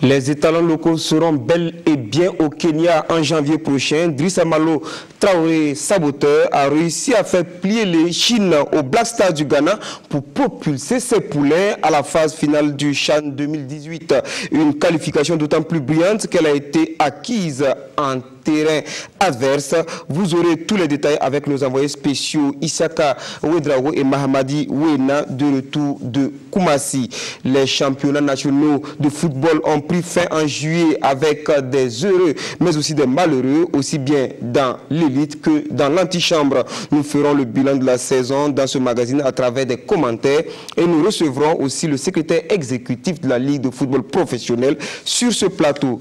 Les étalons locaux seront bel et bien au Kenya en janvier prochain. Drissa Malo Traoré, saboteur, a réussi à faire plier les Chines au Black Stars du Ghana pour propulser ses poulains à la phase finale du CHAN 2018. Une qualification d'autant plus brillante qu'elle a été acquise en terrain adverse. Vous aurez tous les détails avec nos envoyés spéciaux Isaka Ouedraogo et Mahamadi Ouena de retour de Koumassi. Les championnats nationaux de football ont pris fin en juillet avec des heureux mais aussi des malheureux, aussi bien dans l'élite que dans l'antichambre. Nous ferons le bilan de la saison dans ce magazine à travers des commentaires et nous recevrons aussi le secrétaire exécutif de la Ligue de football professionnel sur ce plateau.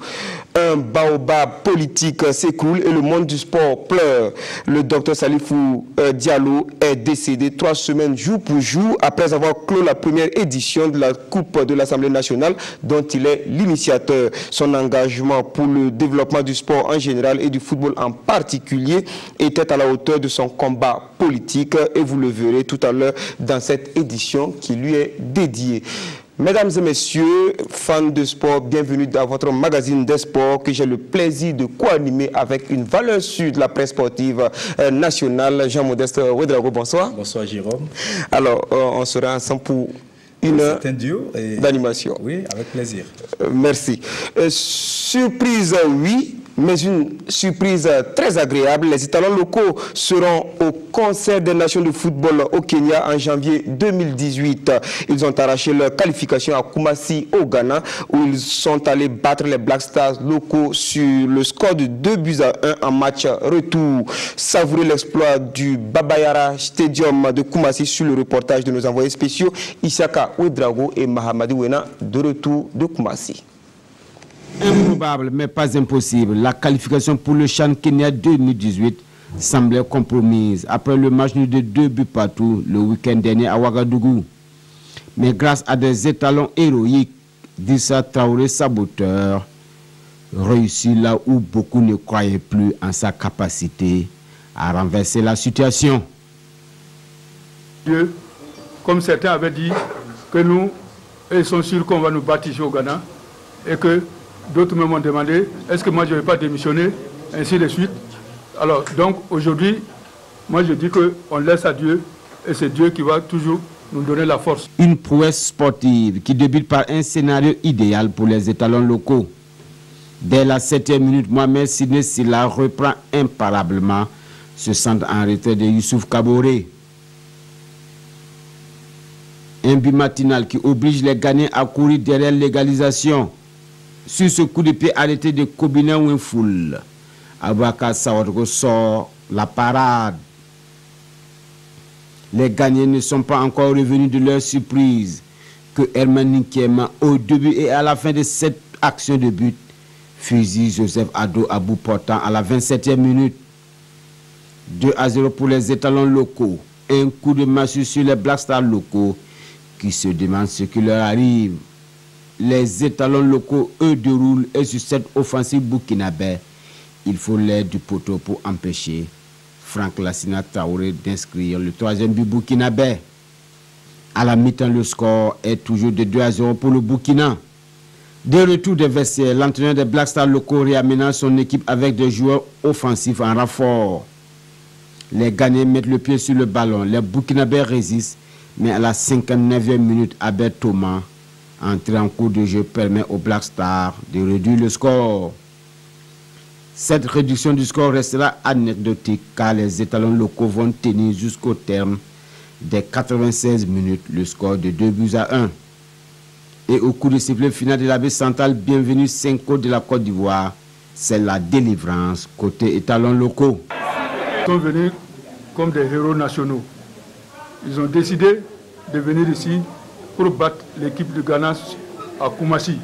Un baobab politique s'écroule et le monde du sport pleure. Le docteur Salifou Diallo est décédé 3 semaines jour pour jour après avoir clos la première édition de la Coupe de l'Assemblée nationale dont il est l'initiateur. Son engagement pour le développement du sport en général et du football en particulier était à la hauteur de son combat politique et vous le verrez tout à l'heure dans cette édition qui lui est dédiée. Mesdames et messieurs, fans de sport, bienvenue dans votre magazine des sports que j'ai le plaisir de co-animer avec une valeur sûre de la presse sportive nationale. Jean-Modeste Ouedraogo, bonsoir. Bonsoir Jérôme. Alors, on sera ensemble pour une heure d'animation. Oui, avec plaisir. Merci. Surprise, oui. Mais une surprise très agréable, les étalons locaux seront au concert des nations de football au Kenya en janvier 2018. Ils ont arraché leur qualification à Koumassi au Ghana où ils sont allés battre les Black Stars locaux sur le score de 2-1 en match retour. Savourez l'exploit du Babayara Stadium de Koumassi sur le reportage de nos envoyés spéciaux Isaka Ouedraogo et Mahamadi Ouena de retour de Koumassi. Improbable mais pas impossible, la qualification pour le CHAN Kenya 2018 semblait compromise après le match nul de 2 buts partout le week-end dernier à Ouagadougou. Mais grâce à des étalons héroïques, Drissa Traoré, saboteur, réussit là où beaucoup ne croyaient plus en sa capacité à renverser la situation. Dieu, comme certains avaient dit, que nous, ils sont sûrs qu'on va nous battre ici au Ghana et que d'autres me m'ont demandé, est-ce que moi je ne vais pas démissionner, ainsi de suite. Alors, donc, aujourd'hui, moi je dis qu'on laisse à Dieu, et c'est Dieu qui va toujours nous donner la force. Une prouesse sportive qui débute par un scénario idéal pour les étalons locaux. Dès la 7e minute, Mohamed Sidney Silla reprend imparablement ce centre en retrait de Youssouf Kaboré. Un but matinal qui oblige les Ghanéens à courir derrière l'égalisation. Sur ce coup de pied arrêté de Kobina Winfoul, Abouaka Sawadgo sort la parade. Les Ghanéens ne sont pas encore revenus de leur surprise que Herman Ninkema, au début et à la fin de cette action de but, fusille Joseph Ado à bout portant à la 27e minute. 2-0 pour les étalons locaux. Un coup de massue sur les Black Stars locaux qui se demandent ce qui leur arrive. Les étalons locaux, eux, déroulent et sur cette offensive burkinabé, il faut l'aide du poteau pour empêcher Franck Lassina Traoré d'inscrire le 3e but burkinabé. À la mi-temps, le score est toujours de 2-0 pour le Burkina. De retour des vestiaires, l'entraîneur des Black Stars locaux réaménage son équipe avec des joueurs offensifs en renfort. Les Ghanéens mettent le pied sur le ballon, les Burkinabés résistent, mais à la 59e minute, Abel Thomas, entré en cours de jeu, permet aux Black Stars de réduire le score. Cette réduction du score restera anecdotique car les étalons locaux vont tenir jusqu'au terme des 96 minutes le score de 2-1. Et au coup de sifflet final de la baie centrale, bienvenue Senko de la Côte d'Ivoire, c'est la délivrance côté étalons locaux. Ils sont venus comme des héros nationaux. Ils ont décidé de venir ici pour battre l'équipe du Ghana à Koumassi.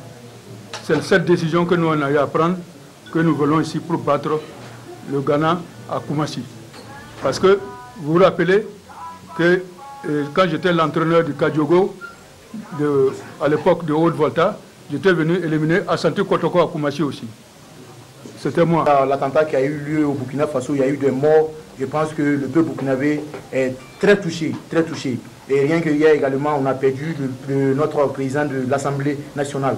C'est cette décision que nous on a eu à prendre, que nous venons ici pour battre le Ghana à Koumassi. Parce que vous vous rappelez que quand j'étais l'entraîneur du Kadiogo, à l'époque de Haute-Volta, j'étais venu éliminer Asante Kotoko à Koumassi aussi. C'était moi. L'attentat qui a eu lieu au Burkina Faso, il y a eu des morts. Je pense que le peuple burkinabé est très touché, très touché. Et rien que hier également, on a perdu notre président de l'Assemblée nationale.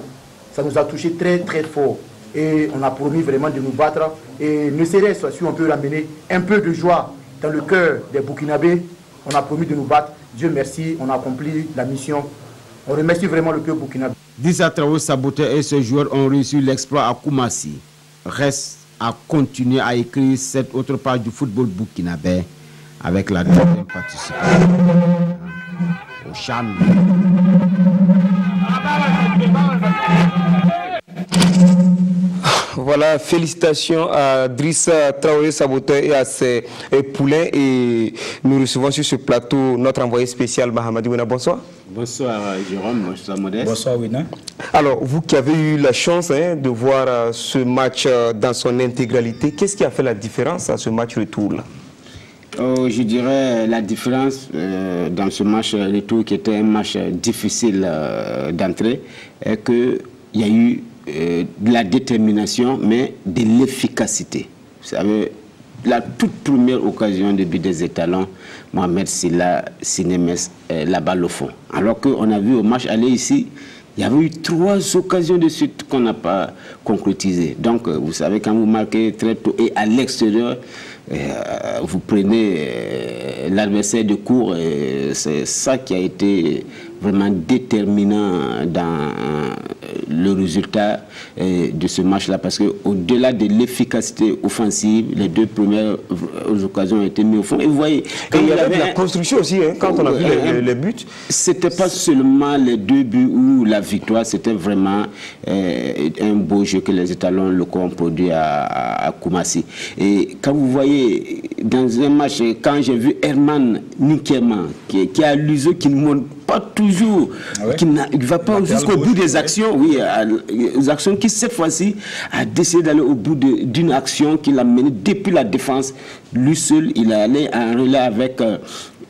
ça nous a touché très très fort. Et on a promis vraiment de nous battre. Et ne serait-ce si on peut ramener un peu de joie dans le cœur des Burkinabés, on a promis de nous battre. Dieu merci, on a accompli la mission. On remercie vraiment le peuple burkinabé. Drissa Traoré Saboteur et ses joueurs ont réussi l'exploit à Koumassi. Reste à continuer à écrire cette autre page du football burkinabé avec la deuxième participation au CHAN. Voilà, félicitations à Drissa Traoré Saboteur et à ses poulains. Et nous recevons sur ce plateau notre envoyé spécial Mahamadi Wina. Bonsoir. Bonsoir Jérôme, bonsoir Modeste. Bonsoir Wina. Alors, vous qui avez eu la chance de voir ce match dans son intégralité, qu'est-ce qui a fait la différence à ce match retour-là? Je dirais la différence dans ce match retour, qui était un match difficile d'entrée, est qu'il y a eu de la détermination, mais de l'efficacité. Vous savez, la toute première occasion de but des étalons, Mohamed Silla, Sinemes, la balle au fond. Alors qu'on a vu au match aller ici, il y avait eu 3 occasions de suite qu'on n'a pas concrétisées. Donc, vous savez, quand vous marquez très tôt et à l'extérieur, vous prenez l'adversaire de court, c'est ça qui a été vraiment déterminant dans le résultat de ce match-là, parce qu'au-delà de l'efficacité offensive, les 2 premières occasions ont été mises au fond. Et vous voyez, quand il y avait la construction aussi, quand on a vu les buts. C'était pas seulement les 2 buts ou la victoire, c'était vraiment un beau jeu que les étalons locaux ont produit à Koumassi. Et quand vous voyez, dans un match, quand j'ai vu Herman Ninkema, qui a l'uso, qui ne monte pas toujours, qui ne va pas jusqu'au bout des actions, oui, les actions qui cette fois-ci a décidé d'aller au bout d'une action qu'il a menée depuis la défense. Lui seul, il est allé en relais avec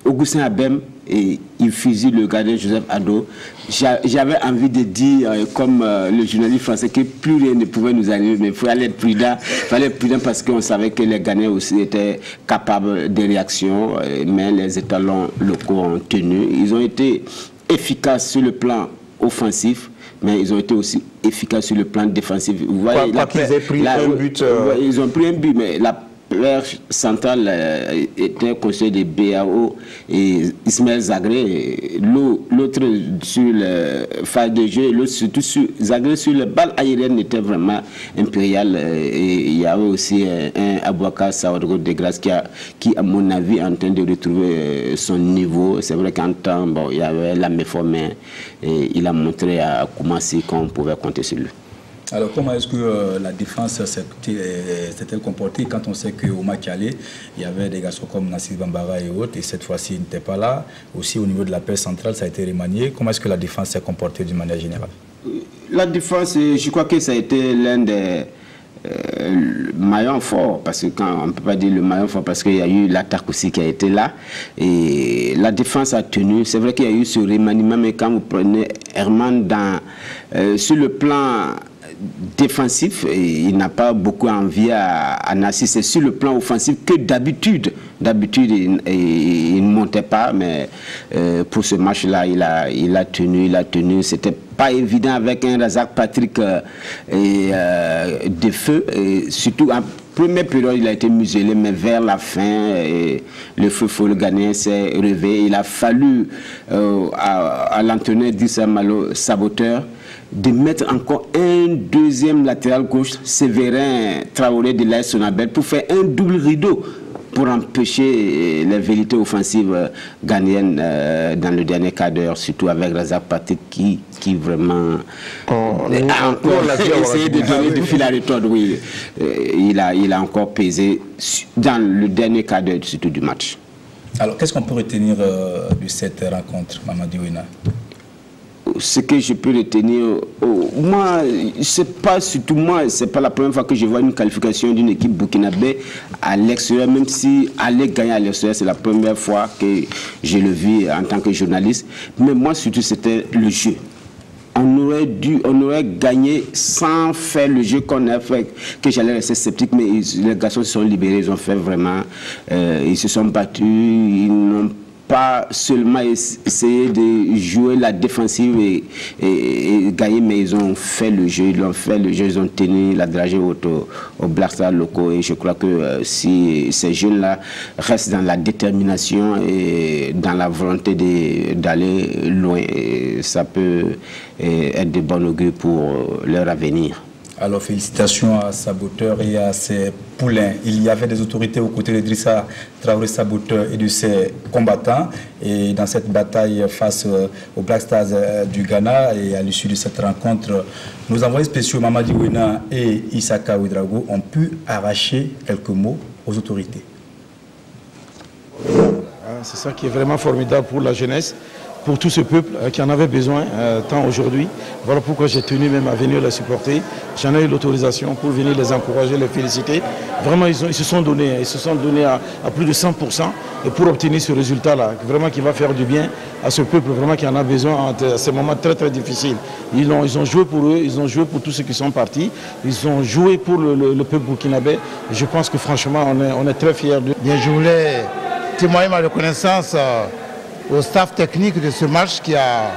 Augustin Abem et il fusille le gardien Joseph Ado. J'avais envie de dire, comme le journaliste français, que plus rien ne pouvait nous arriver, mais il fallait être prudent. Il fallait être prudent parce qu'on savait que les Ghanéens aussi étaient capables de réactions, mais les étalons locaux ont tenu. Ils ont été efficaces sur le plan offensif, mais ils ont été aussi efficaces sur le plan défensif. Vous voyez, ils ont pris un but, mais la perche centrale était constituée de BAO et Ismaël Zagré, l'autre sur le phase de jeu, l'autre surtout sur Zagré sur la balle aérienne était vraiment impériale. Et il y avait aussi un Abouakar Saoudou de Grâce qui, à mon avis, est en train de retrouver son niveau. C'est vrai qu'en temps, bon, il y avait la méforme, mais il a montré à Koumassi qu'on pouvait compter sur lui. Alors, comment est-ce que la défense s'est-elle comportée quand on sait qu'au match aller, il y avait des garçons comme Nassir Bambara et autres, et cette fois-ci, ils n'étaient pas là. Aussi, au niveau de la paix centrale, ça a été remanié. Comment est-ce que la défense s'est comportée d'une manière générale? La défense, je crois que ça a été l'un des maillon fort, parce que quand on ne peut pas dire le maillon fort, parce qu'il y a eu l'attaque aussi qui a été là, et la défense a tenu. C'est vrai qu'il y a eu ce remaniement, mais quand vous prenez Herman sur le plan défensif, il n'a pas beaucoup envie à Nassir. C'est sur le plan offensif que d'habitude il ne montait pas, mais pour ce match-là, il a tenu. C'était pas évident avec un Razak Patrick de feu, et surtout en première période, il a été muselé, mais vers la fin, le feu le Ghanéen s'est réveillé. Il a fallu à l'entraîneur Drissa Malo Saboteur de mettre encore un deuxième latéral gauche, Séverin Traoré de l'AS Sonabel, pour faire un double rideau pour empêcher les velléités offensives ghanéennes dans le dernier quart d'heure, surtout avec Razak Patrick qui vraiment a encore essayé de donner du fil à retordre. Oui, il a encore pesé dans le dernier quart d'heure, surtout du match. Alors, qu'est-ce qu'on peut retenir de cette rencontre, Mamadou Wina? Ce que je peux retenir, moi, c'est pas surtout moi, c'est pas la première fois que je vois une qualification d'une équipe burkinabé à l'extérieur, même si aller gagner à l'extérieur, c'est la première fois que je le vis en tant que journaliste. Mais moi, surtout, c'était le jeu. On aurait gagné sans faire le jeu qu'on a fait, que j'allais rester sceptique, mais les garçons se sont libérés, ils ont fait vraiment, ils se sont battus, ils n'ont pas pas seulement essayer de jouer la défensive et gagner, mais ils ont fait le jeu, ils ont tenu la dragée haute aux Black Stars locaux. Et je crois que si ces jeunes-là restent dans la détermination et dans la volonté d'aller loin, ça peut être de bon augure pour leur avenir. Alors félicitations à Saboteur et à ses poulains. Il y avait des autorités aux côtés de Drissa Traoré Saboteur et de ses combattants. Et dans cette bataille face aux Black Stars du Ghana, et à l'issue de cette rencontre, nos envoyés spéciaux Mamadi Wena et Isaka Ouedraogo ont pu arracher quelques mots aux autorités. C'est ça qui est vraiment formidable pour la jeunesse, pour tout ce peuple qui en avait besoin tant aujourd'hui. Voilà pourquoi j'ai tenu même à venir les supporter. J'en ai eu l'autorisation pour venir les encourager, les féliciter. Vraiment, ils se sont donnés à plus de 100% et pour obtenir ce résultat-là, vraiment qui va faire du bien à ce peuple vraiment qui en a besoin à ces moments très très difficiles. Ils ont joué pour eux, ils ont joué pour tous ceux qui sont partis, ils ont joué pour le peuple burkinabé. Je pense que franchement, on est très fiers d'eux. Bien, je voulais témoigner ma reconnaissance au staff technique de ce match qui a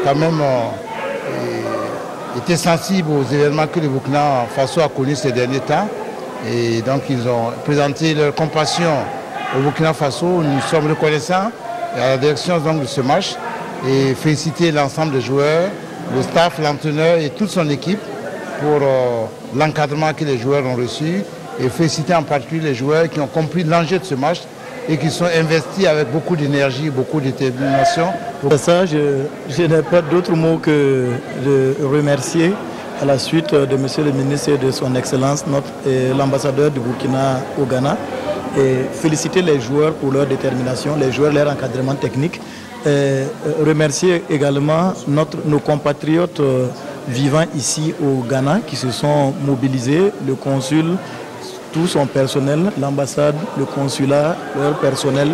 quand même été sensible aux événements que le Burkina Faso a connus ces derniers temps. Et donc ils ont présenté leur compassion au Burkina Faso. Nous sommes reconnaissants à la direction donc, de ce match et féliciter l'ensemble des joueurs, le staff, l'entraîneur et toute son équipe pour l'encadrement que les joueurs ont reçu et féliciter en particulier les joueurs qui ont compris l'enjeu de ce match et qui sont investis avec beaucoup d'énergie, beaucoup de détermination. Pour ça, je n'ai pas d'autre mot que de remercier à la suite de M. le ministre et de son Excellence, l'ambassadeur du Burkina au Ghana, et féliciter les joueurs pour leur détermination, les joueurs, leur encadrement technique. Et remercier également nos compatriotes vivant ici au Ghana qui se sont mobilisés, le consul, tout son personnel, l'ambassade, le consulat, leur personnel,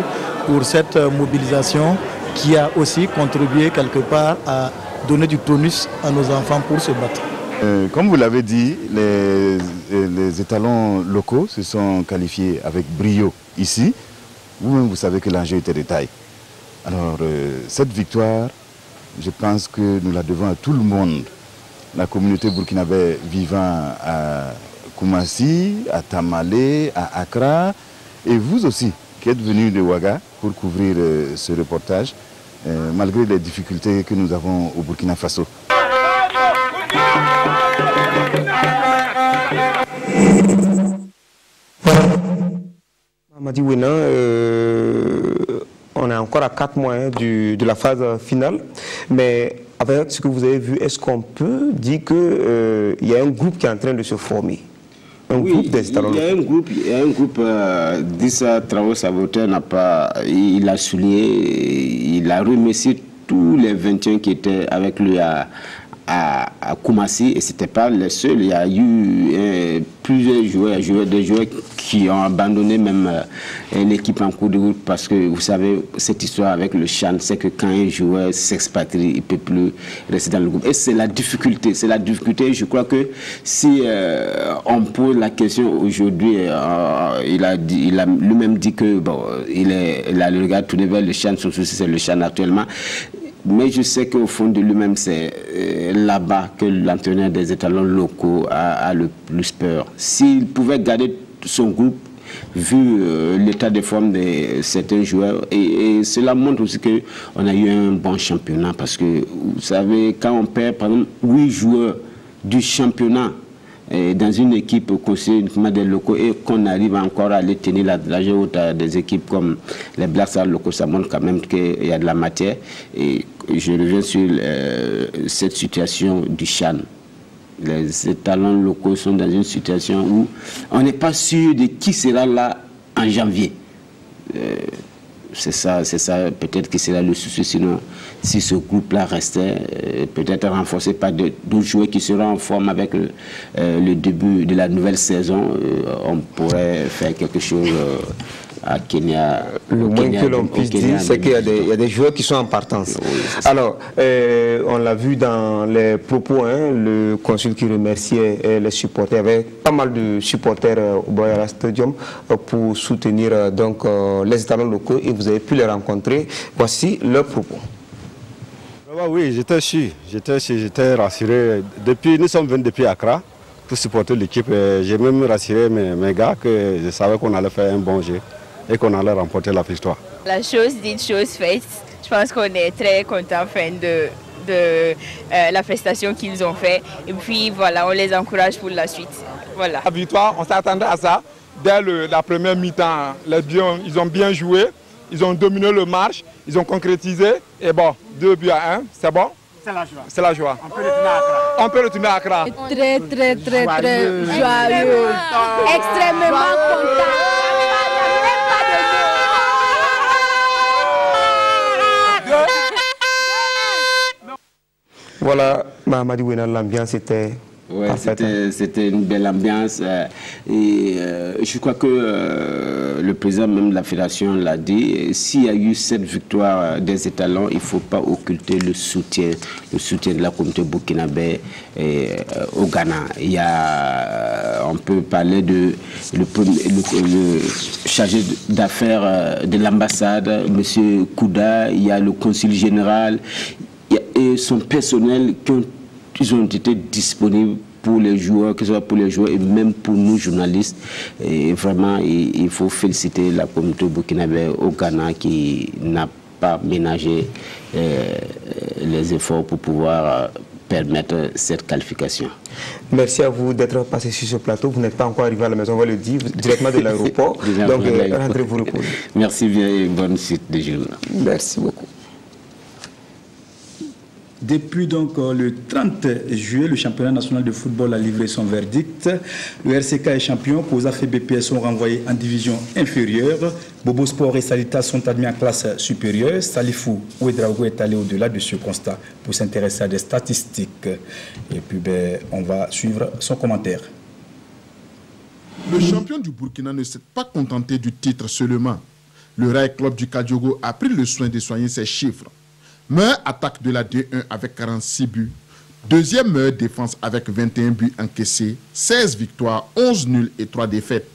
pour cette mobilisation qui a aussi contribué quelque part à donner du tonus à nos enfants pour se battre. Comme vous l'avez dit, les étalons locaux se sont qualifiés avec brio ici. Vous-même, vous savez que l'enjeu était de taille. Alors, cette victoire, je pense que nous la devons à tout le monde. La communauté burkinabé vivant à Koumassi, à Tamale, à Accra, et vous aussi qui êtes venus de Ouaga pour couvrir ce reportage, malgré les difficultés que nous avons au Burkina Faso. Mamadi Wena, on est encore à 4 mois de la phase finale, mais avec ce que vous avez vu, est-ce qu'on peut dire qu'il y a un groupe qui est en train de se former? Oui, il y a un groupe, Drissa Traoré Saboteur il a souligné, il a remercié tous les 21 qui étaient avec lui à Koumassi, et ce n'était pas les seuls. Il y a eu plusieurs joueurs, des joueurs qui ont abandonné même l'équipe en cours de route, parce que vous savez, cette histoire avec le Chan, c'est que quand un joueur s'expatrie, il ne peut plus rester dans le groupe. Et c'est la difficulté, je crois que si on pose la question aujourd'hui, il a lui-même dit que bon, il a le regard tourné vers le Chan, son souci c'est le Chan actuellement. Mais je sais qu'au fond de lui-même, c'est là-bas que l'entraîneur des étalons locaux a le plus peur. S'il pouvait garder son groupe, vu l'état de forme de certains joueurs, et cela montre aussi qu'on a eu un bon championnat, parce que, vous savez, quand on perd, par exemple, 8 joueurs du championnat, dans une équipe constituée uniquement des locaux, et qu'on arrive encore à aller tenir la dragée haute à des équipes comme les Black Stars locaux, ça montre quand même qu'il y a de la matière. Et je reviens sur cette situation du Chan. Les étalons locaux sont dans une situation où on n'est pas sûr de qui sera là en janvier. C'est ça peut-être que sera le souci. Sinon, si ce groupe-là restait, peut-être renforcé par d'autres joueurs qui seront en forme avec le début de la nouvelle saison, on pourrait faire quelque chose à Kenya. Le moins que l'on puisse dire, c'est qu'il y a des joueurs qui sont en partance. Oui, alors, on l'a vu dans les propos, hein, le consul qui remerciait les supporters. Il y avait pas mal de supporters au Boyara Stadium pour soutenir donc, les étalons locaux et vous avez pu les rencontrer. Voici leurs propos. Oui, j'étais sûr, j'étais rassuré. Nous sommes venus depuis Accra pour supporter l'équipe. J'ai même rassuré mes gars que je savais qu'on allait faire un bon jeu et qu'on allait remporter la victoire. La chose dite, chose faite. Je pense qu'on est très content de la prestation qu'ils ont fait. Et puis voilà, on les encourage pour la suite. Voilà. La victoire, on s'attendait à ça. Dès la première mi-temps, ils ont bien joué. Ils ont dominé le match, ils ont concrétisé. Et bon, 2-1, c'est bon? C'est la joie. C'est la joie. On peut retourner à Accra. Très joyeux. Extrêmement content. Voilà, Mahamadi Ouena, l'ambiance était... Oui, c'était une belle ambiance et je crois que le président même de la fédération l'a dit, s'il y a eu cette victoire des étalons, il ne faut pas occulter le soutien de la communauté burkinabé au Ghana. On peut parler de le chargé d'affaires de l'ambassade, M. Kouda, il y a le consul général et son personnel ils ont été disponibles pour les joueurs, que ce soit pour les joueurs et même pour nous journalistes. Et vraiment, il faut féliciter la communauté burkinabé au Ghana qui n'a pas ménagé les efforts pour pouvoir permettre cette qualification. Merci à vous d'être passé sur ce plateau. Vous n'êtes pas encore arrivé à la maison, on va le dire, directement de l'aéroport. Donc, rentrez vous reposer. Merci bien et bonne suite de journée. Merci beaucoup. Depuis donc le 30 juillet, le championnat national de football a livré son verdict. Le RCK est champion, COSAF et BPS sont renvoyés en division inférieure. Bobo Sport et Salita sont admis en classe supérieure. Salifou Ouedraogo est allé au-delà de ce constat pour s'intéresser à des statistiques. Et puis on va suivre son commentaire. Le champion du Burkina ne s'est pas contenté du titre seulement. Le Rail Club du Kadiogo a pris le soin de soigner ses chiffres. Meilleure attaque de la D1 avec 46 buts. Deuxième meilleure défense avec 21 buts encaissés, 16 victoires, 11 nuls et 3 défaites.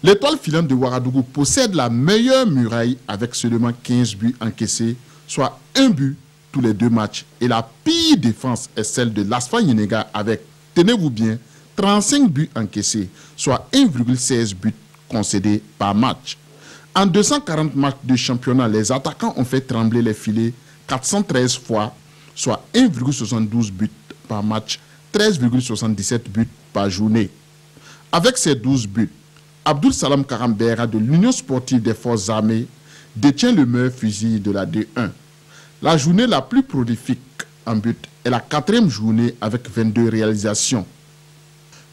L'étoile filante de Ouagadougou possède la meilleure muraille avec seulement 15 buts encaissés, soit 1 but tous les 2 matchs. Et la pire défense est celle de l'Asfa Yenega avec, tenez-vous bien, 35 buts encaissés, soit 1,16 buts concédés par match. En 240 matchs de championnat, les attaquants ont fait trembler les filets 413 fois, soit 1,72 buts par match, 13,77 buts par journée. Avec ces 12 buts, Abdul Salam Karambera de l'Union sportive des forces armées détient le meilleur fusil de la D1. La journée la plus prolifique en but est la 4e journée avec 22 réalisations.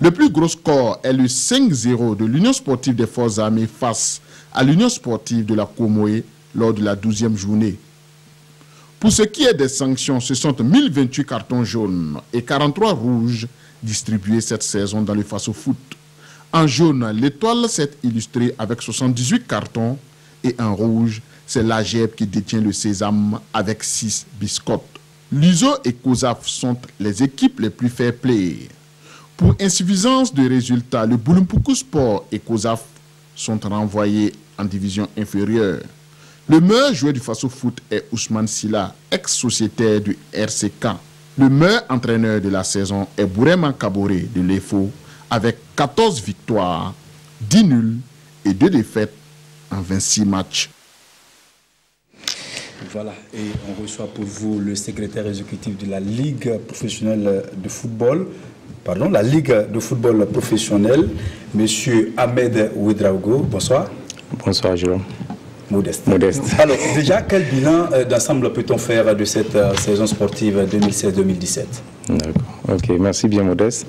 Le plus gros score est le 5-0 de l'Union sportive des forces armées face à l'Union sportive de la Comoé lors de la 12e journée. Pour ce qui est des sanctions, ce sont 1028 cartons jaunes et 43 rouges distribués cette saison dans le Faso Foot. En jaune, l'étoile s'est illustrée avec 78 cartons et en rouge, c'est l'AGEP qui détient le sésame avec 6 biscottes. L'ISO et COSAF sont les équipes les plus fair play. Pour insuffisance de résultats, le Bouloumpoukou Sport et COSAF sont renvoyés en division inférieure. Le meilleur joueur du Faso Foot est Ousmane Silla, ex-sociétaire du RCK. Le meilleur entraîneur de la saison est Bourema Kaboré de l'EFO avec 14 victoires, 10 nuls et 2 défaites en 26 matchs. Voilà, et on reçoit pour vous le secrétaire exécutif de la Ligue professionnelle de football, la Ligue de football professionnel, M. Ahmed Ouedraogo. Bonsoir. Bonsoir, Jérôme. Modeste. Alors, déjà, quel bilan d'ensemble peut-on faire de cette saison sportive 2016-2017? D'accord. Ok, merci bien, Modeste.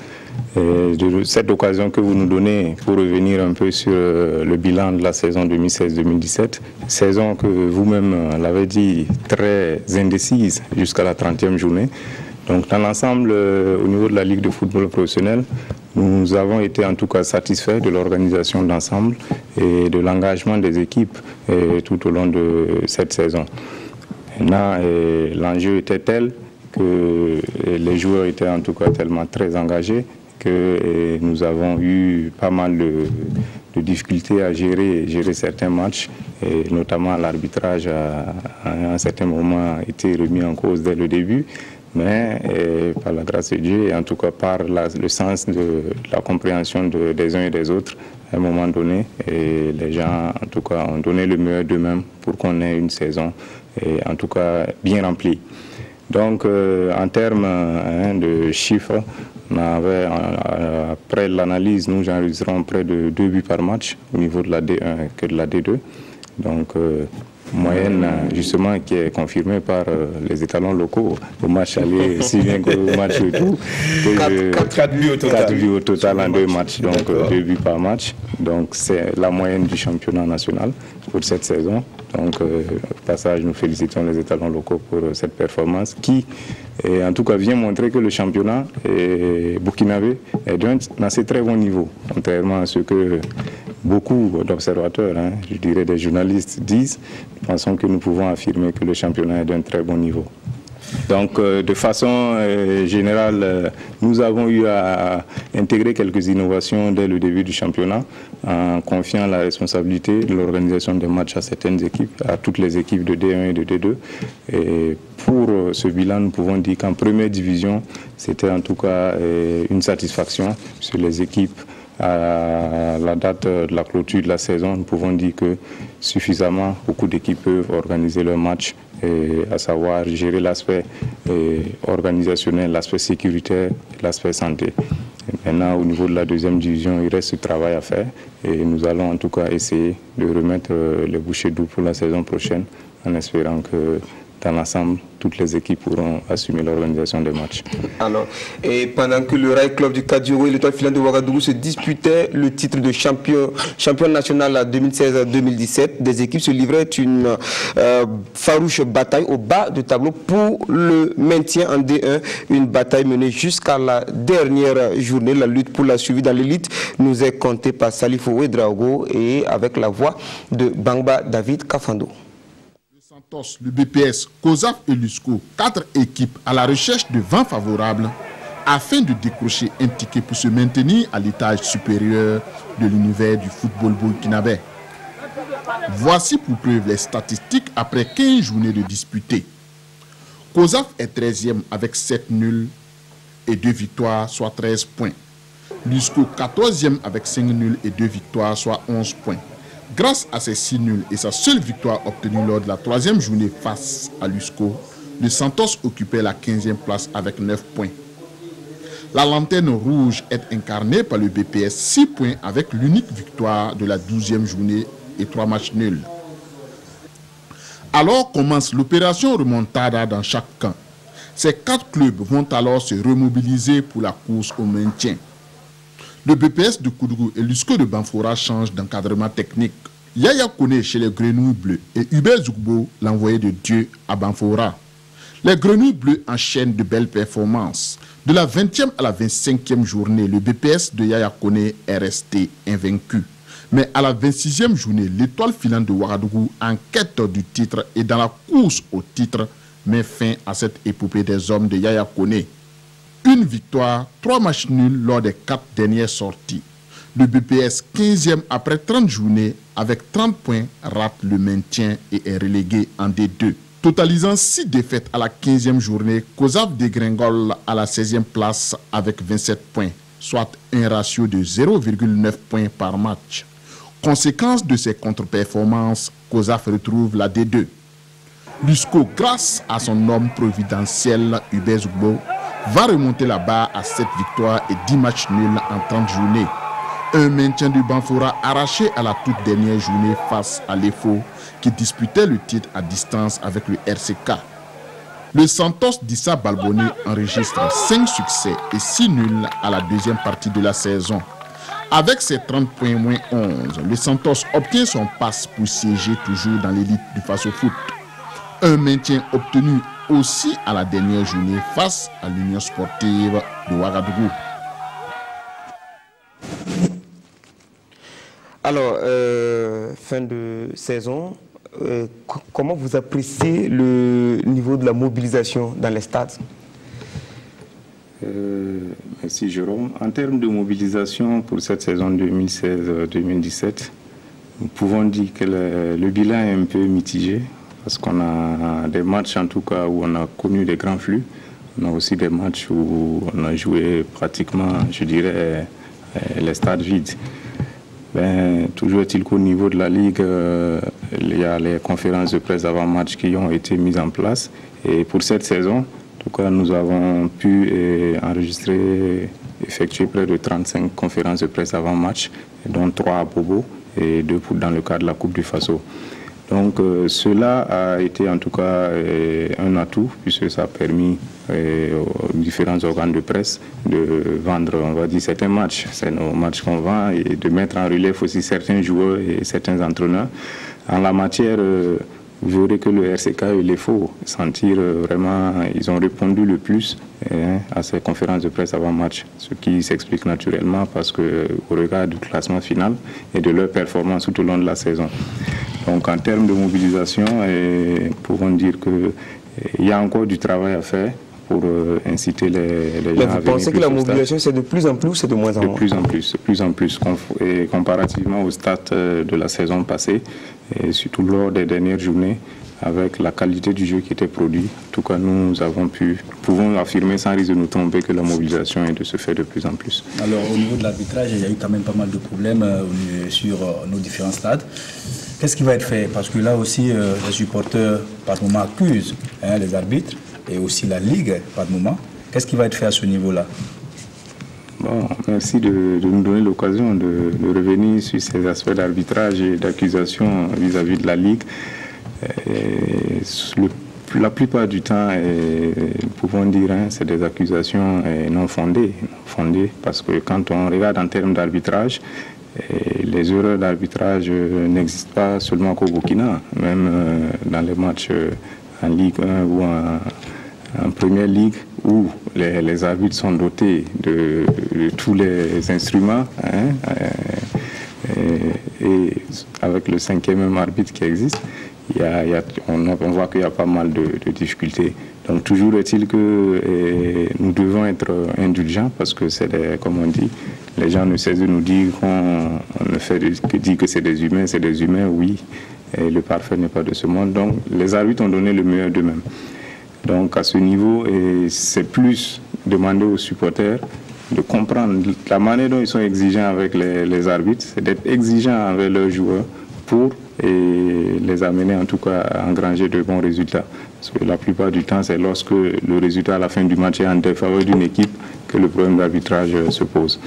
Et de cette occasion que vous nous donnez pour revenir un peu sur le bilan de la saison 2016-2017, saison que vous-même l'avez dit très indécise jusqu'à la 30e journée. Donc dans l'ensemble, au niveau de la Ligue de football professionnel, Nous avons été en tout cas satisfaits de l'organisation d'ensemble et de l'engagement des équipes tout au long de cette saison. Maintenant, l'enjeu était tel que les joueurs étaient en tout cas tellement très engagés que nous avons eu pas mal de difficultés à gérer certains matchs, et notamment l'arbitrage à un certain moment a été remis en cause dès le début, mais par la grâce de Dieu et en tout cas par le sens de la compréhension des uns et des autres, à un moment donné, et les gens en tout cas ont donné le meilleur d'eux-mêmes pour qu'on ait une saison en tout cas bien remplie. Donc en termes de chiffres, on avait, après l'analyse, nous enregistrons près de 2 buts par match au niveau de la D1 que de la D2. Donc moyenne justement qui est confirmée par les étalons locaux au match aller, si bien qu'au match retour. 4 buts au total. 4 buts au total en 2 matchs, donc 2 buts par match. Donc c'est la moyenne du championnat national pour cette saison. Donc au passage, nous félicitons les étalons locaux pour cette performance qui, en tout cas, vient montrer que le championnat burkinabé est d'un assez très bon niveau, contrairement à ce que beaucoup d'observateurs, je dirais des journalistes, disent. Nous pensons que nous pouvons affirmer que le championnat est d'un très bon niveau. Donc, de façon générale, nous avons eu à intégrer quelques innovations dès le début du championnat, en confiant la responsabilité de l'organisation des matchs à certaines équipes, à toutes les équipes de D1 et de D2. Et pour ce bilan, nous pouvons dire qu'en première division, c'était en tout cas une satisfaction sur les équipes. À la date de la clôture de la saison, nous pouvons dire que suffisamment, beaucoup d'équipes peuvent organiser leur match, à savoir gérer l'aspect organisationnel, l'aspect sécuritaire et l'aspect santé. Et maintenant, au niveau de la deuxième division, il reste du travail à faire et nous allons en tout cas essayer de remettre les bouchées doubles pour la saison prochaine en espérant que dans l'ensemble, toutes les équipes pourront assumer l'organisation des matchs. Alors, et pendant que le Rail Club du Kadiogo et l'Étoile filante de Ouagadougou se disputaient le titre de champion national 2016-2017, des équipes se livraient une farouche bataille au bas du tableau pour le maintien en D1, une bataille menée jusqu'à la dernière journée. La lutte pour la survie dans l'élite nous est contée par Salifou Ouedraogo et avec la voix de Bangba David Kafando. Santos, le BPS, COSAF et l'USCO, 4 équipes à la recherche de vents favorables afin de décrocher un ticket pour se maintenir à l'étage supérieur de l'univers du football burkinabé. Voici pour preuve les statistiques après 15 journées de disputées. COSAF est 13e avec 7 nuls et 2 victoires, soit 13 points. L'USCO 14e avec 5 nuls et 2 victoires, soit 11 points. Grâce à ces 6 nuls et sa seule victoire obtenue lors de la 3e journée face à l'USCO, le Santos occupait la 15e place avec 9 points. La lanterne rouge est incarnée par le BPS, 6 points avec l'unique victoire de la 12e journée et 3 matchs nuls. Alors commence l'opération remontada dans chaque camp. Ces 4 clubs vont alors se remobiliser pour la course au maintien. Le BPS de Koudougou et l'USCO de Banfora changent d'encadrement technique. Yaya Kone chez les Grenouilles Bleues et Hubert Zougbo, l'envoyé de Dieu à Banfora. Les Grenouilles Bleues enchaînent de belles performances. De la 20e à la 25e journée, le BPS de Yaya Kone est resté invaincu. Mais à la 26e journée, l'Étoile filante de Ouagadougou, en quête du titre et dans la course au titre, met fin à cette épopée des hommes de Yaya Kone. Une victoire, 3 matchs nuls lors des 4 dernières sorties. Le BPS, 15e après 30 journées, avec 30 points, rate le maintien et est relégué en D2. Totalisant 6 défaites à la 15e journée, COSAF dégringole à la 16e place avec 27 points, soit un ratio de 0,9 points par match. Conséquence de ces contre-performances, COSAF retrouve la D2. L'USCO, grâce à son homme providentiel Hubert Zougbo, va remonter la barre à 7 victoires et 10 matchs nuls en 30 journées. Un maintien du Banfora arraché à la toute dernière journée face à l'EFO qui disputait le titre à distance avec le RCK. Le Santos d'Issa Balboni enregistre 5 succès et 6 nuls à la deuxième partie de la saison. Avec ses 30 points moins 11, le Santos obtient son passe pour siéger toujours dans l'élite du Faso Foot. Un maintien obtenu aussi à la dernière journée face à l'Union sportive de Ouagadougou. Alors, fin de saison, comment vous appréciez le niveau de la mobilisation dans les stades? Merci Jérôme. En termes de mobilisation pour cette saison 2016-2017, nous pouvons dire que le bilan est un peu mitigé parce qu'on a des matchs en tout cas où on a connu des grands flux. On a aussi des matchs où on a joué pratiquement, je dirais, les stades vides. Toujours est-il qu'au niveau de la Ligue, il y a les conférences de presse avant-match qui ont été mises en place. Et pour cette saison, en tout cas, nous avons pu effectuer près de 35 conférences de presse avant-match, dont 3 à Bobo et 2 dans le cadre de la Coupe du Faso. Donc cela a été en tout cas un atout puisque ça a permis aux différents organes de presse de vendre, on va dire, certains matchs. C'est nos matchs qu'on vend et de mettre en relief aussi certains joueurs et certains entraîneurs. En la matière, vous verrez que le RCK et les FO sentir vraiment, ils ont répondu le plus à ces conférences de presse avant match, ce qui s'explique naturellement parce que au regard du classement final et de leur performance tout au long de la saison. Donc en termes de mobilisation, nous pouvons dire qu'il y a encore du travail à faire pour inciter les gens à venir. Vous pensez que la mobilisation c'est de plus en plus ou c'est de moins en moins? De plus en plus, et comparativement au stade de la saison passée, et surtout lors des dernières journées, avec la qualité du jeu qui était produit. En tout cas, nous pouvons affirmer sans risque de nous tromper que la mobilisation est de se faire de plus en plus. Alors au niveau de l'arbitrage, il y a eu quand même pas mal de problèmes sur nos différents stades. Qu'est-ce qui va être fait? Parce que là aussi, les supporters par moment accusent les arbitres et aussi la Ligue par moment. Qu'est-ce qui va être fait à ce niveau-là? Bon, merci de nous donner l'occasion de revenir sur ces aspects d'arbitrage et d'accusation vis-à-vis de la Ligue. La plupart du temps, nous pouvons dire, c'est des accusations non fondées, parce que quand on regarde en termes d'arbitrage, les erreurs d'arbitrage n'existent pas seulement qu'au Burkina, même dans les matchs en Ligue 1 ou en Première Ligue, où les arbitres sont dotés de tous les instruments, et avec le 5e arbitre qui existe, on voit qu'il y a pas mal de difficultés. Donc toujours est-il que nous devons être indulgents parce que comme on dit, les gens ne cessent de nous dire qu'on ne fait que dire que c'est des humains, oui, et le parfait n'est pas de ce monde. Donc les arbitres ont donné le meilleur d'eux-mêmes. Donc à ce niveau, c'est plus demander aux supporters de comprendre la manière dont ils sont exigeants avec les arbitres, c'est d'être exigeants avec leurs joueurs pour les amener en tout cas à engranger de bons résultats. Parce que la plupart du temps, c'est lorsque le résultat à la fin du match est en défaveur d'une équipe que le problème d'arbitrage se pose.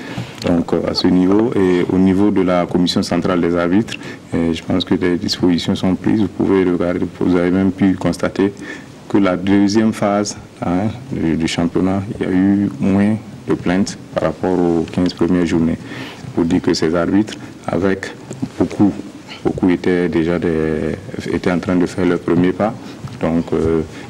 Donc à ce niveau et au niveau de la commission centrale des arbitres, je pense que des dispositions sont prises. Vous pouvez regarder, vous avez même pu constater que la deuxième phase du championnat, il y a eu moins de plaintes par rapport aux 15 premières journées. C'est pour dire que ces arbitres, avec beaucoup étaient déjà étaient en train de faire leur premier pas. Donc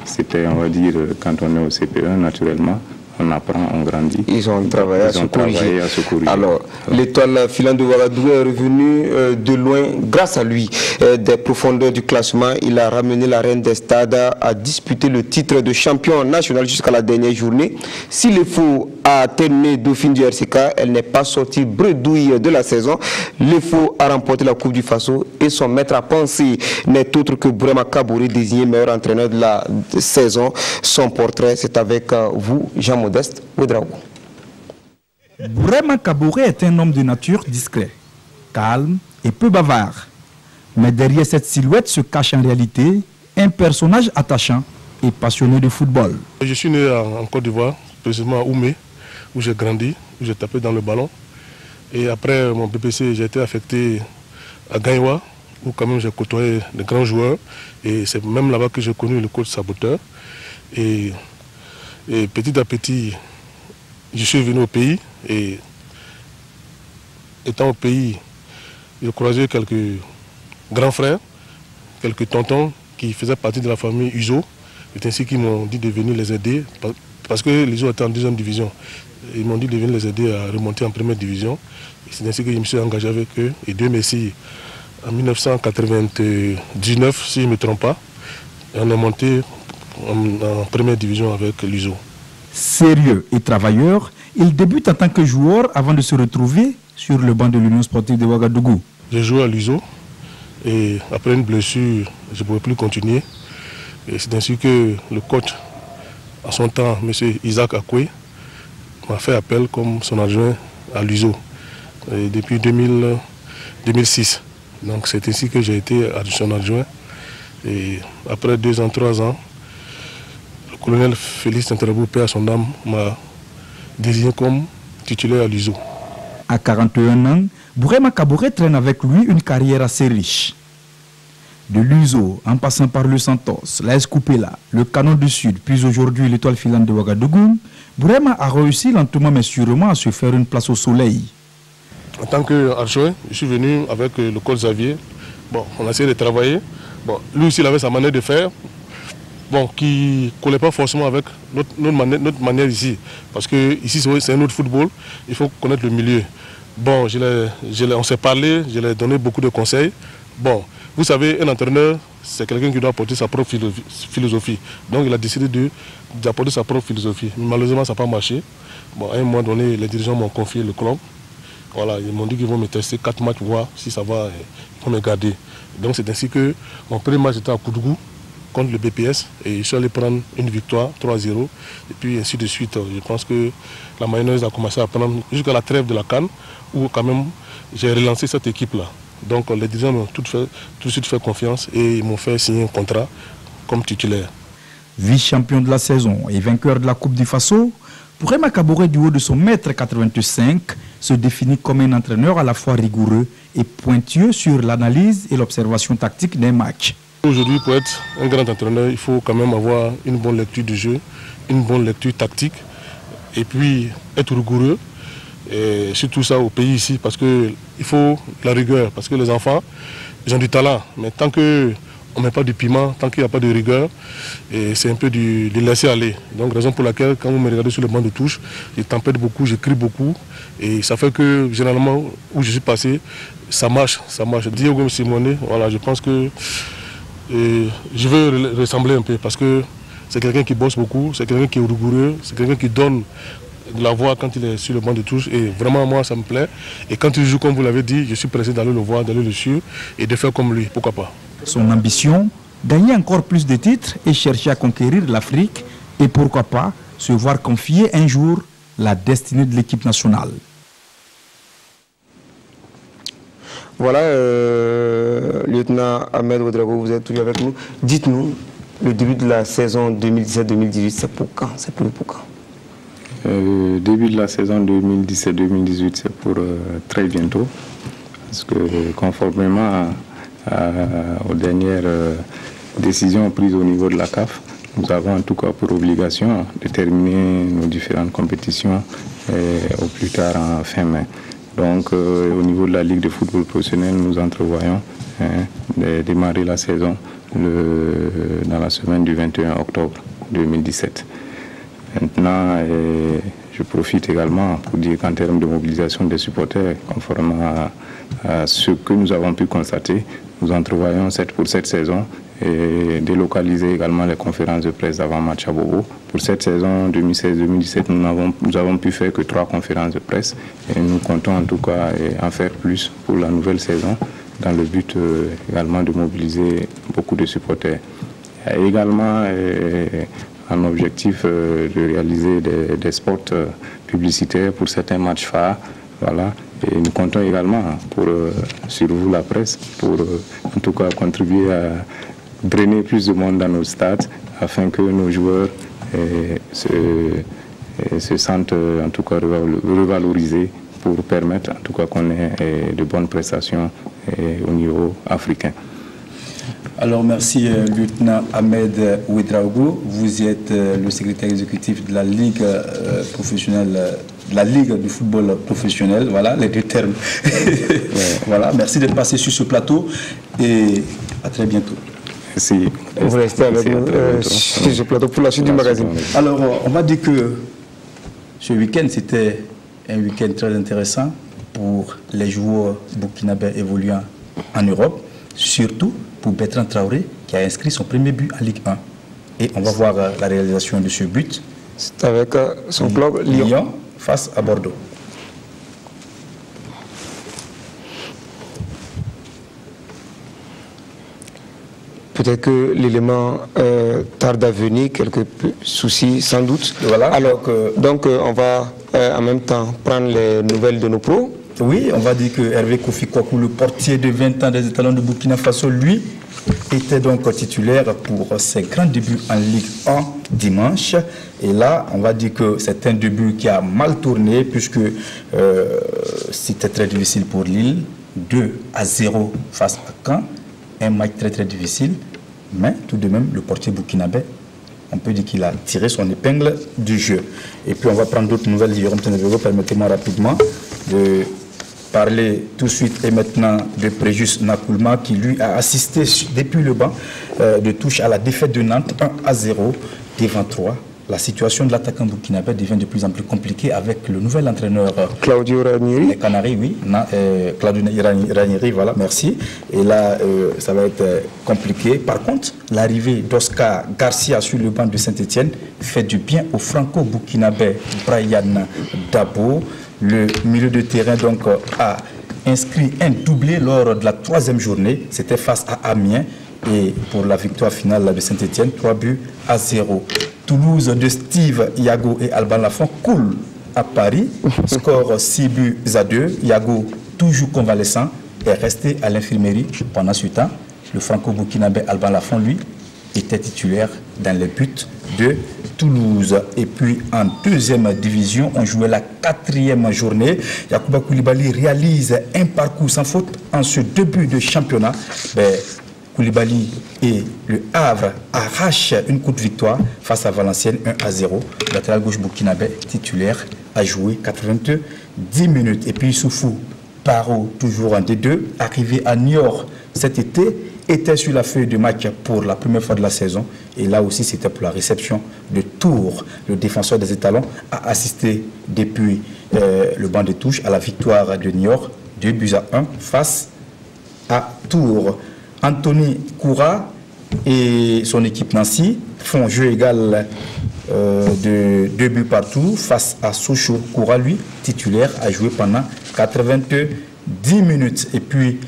c'était, on va dire, quand on est au CP1, naturellement, on apprend, on grandit. Ils ont travaillé à se corriger. Alors, l'étoile filante de Ouagadougou est revenue de loin grâce à lui. Des profondeurs du classement, il a ramené la reine des stades à disputer le titre de champion national jusqu'à la dernière journée. Si le FO a terminé dauphine du RCK, elle n'est pas sortie bredouille de la saison. Le FO a remporté la Coupe du Faso et son maître à penser n'est autre que Bourema Kabouré, désigné meilleur entraîneur de la saison. Son portrait, c'est avec vous, Jean-Modeste Ouedraogo. Bourema Kabouré est un homme de nature discret, calme et peu bavard. Mais derrière cette silhouette se cache en réalité un personnage attachant et passionné de football. Je suis né en Côte d'Ivoire, précisément à Oumé, où j'ai grandi, où j'ai tapé dans le ballon. Et après mon BPC, j'ai été affecté à Gaïwa, où quand même j'ai côtoyé de grands joueurs. Et c'est même là-bas que j'ai connu le coach Saboteur. Et petit à petit, je suis venu au pays. Et étant au pays, j'ai croisé quelques grands frères, quelques tontons qui faisaient partie de la famille Uzo. C'est ainsi qu'ils m'ont dit de venir les aider parce que les autres étaient en deuxième division. Ils m'ont dit de venir les aider à remonter en première division. C'est ainsi que je me suis engagé avec eux. Et Dieu merci, en 1999, si je ne me trompe pas, on est monté en première division avec l'USO. Sérieux et travailleur, il débute en tant que joueur avant de se retrouver sur le banc de l'Union sportive de Ouagadougou. J'ai joué à l'USO et après une blessure, je ne pouvais plus continuer. Et c'est ainsi que le coach, à son temps, M. Isaac Akwe, m'a fait appel comme son adjoint à l'USO depuis 2006. Donc c'est ainsi que j'ai été son adjoint. Et après 2 ans, 3 ans, le colonel Félix Tinterabou, paix à son âme, m'a désigné comme titulaire à l'USO. À 41 ans, Bourema Kaboré traîne avec lui une carrière assez riche. De l'USO, en passant par le Santos, la Escoupela, le Canon du Sud, puis aujourd'hui l'Étoile filante de Ouagadougou, Bourema a réussi lentement mais sûrement à se faire une place au soleil. En tant qu'adjoint, je suis venu avec le coach Xavier. Bon, on a essayé de travailler. Bon, lui aussi, il avait sa manière de faire, bon, qui ne collait pas forcément avec notre manière ici. Parce que ici, c'est un autre football, il faut connaître le milieu. Bon, on s'est parlé, je lui ai donné beaucoup de conseils. Bon, vous savez, un entraîneur, c'est quelqu'un qui doit apporter sa propre philosophie. Donc, il a décidé d'apporter sa propre philosophie. Mais malheureusement, ça n'a pas marché. Bon, à un moment donné, les dirigeants m'ont confié le club. Voilà, ils m'ont dit qu'ils vont me tester 4 matchs, voir si ça va, ils vont me garder. Donc c'est ainsi que mon premier match était à Koudougou contre le BPS et je suis allé prendre une victoire 3-0 et puis ainsi de suite. Je pense que la mayonnaise a commencé à prendre jusqu'à la trêve de la CAN où quand même j'ai relancé cette équipe-là. Donc les dirigeants m'ont tout de suite fait confiance et ils m'ont fait signer un contrat comme titulaire. Vice-champion de la saison et vainqueur de la Coupe du Faso, Bourema Kaboré, du haut de son m85, se définit comme un entraîneur à la fois rigoureux et pointueux sur l'analyse et l'observation tactique des matchs. Aujourd'hui, pour être un grand entraîneur, il faut quand même avoir une bonne lecture du jeu, une bonne lecture tactique et puis être rigoureux. Et surtout ça au pays ici parce qu'il faut la rigueur, parce que les enfants, ils ont du talent, mais tant que on ne met pas du piment, tant qu'il n'y a pas de rigueur, c'est un peu de laisser aller. Donc raison pour laquelle quand vous me regardez sur le banc de touche, je tempête beaucoup, j'écris beaucoup. Et ça fait que généralement où je suis passé, ça marche. Diego Simone, voilà, je pense que je veux ressembler un peu parce que c'est quelqu'un qui bosse beaucoup, c'est quelqu'un qui est rigoureux, c'est quelqu'un qui donne de la voix quand il est sur le banc de touche et vraiment moi ça me plaît. Et quand il joue comme vous l'avez dit, je suis pressé d'aller le voir, d'aller le suivre et de faire comme lui, pourquoi pas. Son ambition, gagner encore plus de titres et chercher à conquérir l'Afrique et pourquoi pas se voir confier un jour la destinée de l'équipe nationale. Voilà, lieutenant Ahmed Ouedraogo, vous êtes toujours avec nous. Dites-nous, le début de la saison 2017-2018, c'est pour quand? C'est pour quand? Début de la saison 2017-2018, c'est pour très bientôt. Parce que conformément aux dernières décisions prises au niveau de la CAF, nous avons en tout cas pour obligation de terminer nos différentes compétitions au plus tard en fin mai. Donc au niveau de la Ligue de football professionnel, nous entrevoyons de démarrer la saison dans la semaine du 21 octobre 2017. Maintenant, je profite également pour dire qu'en termes de mobilisation des supporters, conformément à ce que nous avons pu constater, nous entrevoyons pour cette saison et délocaliser également les conférences de presse d'avant-match à Bobo. Pour cette saison 2016-2017, nous n'avons pu faire que 3 conférences de presse et nous comptons en tout cas en faire plus pour la nouvelle saison dans le but également de mobiliser beaucoup de supporters. Il y a également un objectif de réaliser des spots publicitaires pour certains matchs phares. Voilà. Et nous comptons également sur vous la presse pour en tout cas contribuer à drainer plus de monde dans nos stades afin que nos joueurs se sentent en tout cas revalorisés pour permettre en tout cas qu'on ait de bonnes prestations au niveau africain. Alors merci lieutenant Ahmed Ouedraogo, vous êtes le secrétaire exécutif de la Ligue professionnelle, de la Ligue du football professionnel, voilà les 2 termes. Voilà, merci d'être passé sur ce plateau et à très bientôt. Merci. Vous restez avec nous sur ce plateau pour la suite du magazine. Alors, on va dire que ce week-end, c'était un week-end très intéressant pour les joueurs burkinabés évoluant en Europe, surtout pour Bertrand Traoré qui a inscrit son premier but en Ligue 1. Et on va voir la réalisation de ce but. C'est avec son club Lyon face à Bordeaux. Peut-être que l'élément tarde à venir, quelques soucis sans doute. Voilà. Alors, donc on va en même temps prendre les nouvelles de nos pros. Oui, on va dire que Hervé Kofi Kwaku, le portier de 20 ans des étalons de Burkina Faso, lui, était donc titulaire pour ses grands débuts en Ligue 1 dimanche. Et là, on va dire que c'est un début qui a mal tourné puisque c'était très difficile pour Lille. 2-0 face à Caen. Un match très très difficile. Mais tout de même, le portier burkinabé, on peut dire qu'il a tiré son épingle du jeu. Et puis on va prendre d'autres nouvelles. Jérôme Tenebego, permettez-moi rapidement de parler tout de suite et maintenant de Préjus Nakoulma qui lui a assisté depuis le banc de touche à la défaite de Nantes 1-0 devant 3. La situation de l'attaquant burkinabé devient de plus en plus compliquée avec le nouvel entraîneur Claudio Ranieri. Les Canaries, oui. Claudio Ranieri, voilà, merci. Et là, ça va être compliqué. Par contre, l'arrivée d'Oscar Garcia sur le banc de Saint-Etienne fait du bien au franco-burkinabé Brian Dabo. Le milieu de terrain donc a inscrit un doublé lors de la 3e journée. C'était face à Amiens. Et pour la victoire finale de Saint-Etienne, 3-0. Toulouse de Steve, Yago et Alban Lafont coule à Paris. Score 6-2. Yago, toujours convalescent, est resté à l'infirmerie pendant ce temps. Le franco-burkinabé Alban Lafont, lui, était titulaire dans les buts de Toulouse. Et puis en 2e division, on jouait la 4e journée. Yacouba Koulibaly réalise un parcours sans faute en ce début de championnat. Koulibaly et le Havre arrachent une courte victoire face à Valenciennes 1-0. Le latéral gauche burkinabé titulaire a joué 90 minutes. Et puis Soufou Paro, toujours en D2, arrivé à Niort cet été, était sur la feuille de match pour la première fois de la saison. Et là aussi, c'était pour la réception de Tours. Le défenseur des étalons a assisté depuis le banc de touche à la victoire de Niort, 2-1 face à Tours. Anthony Koura et son équipe Nancy font jeu égal de 2 buts partout face à Sochaux. Koura, lui, titulaire, a joué pendant 90 minutes. Et puis,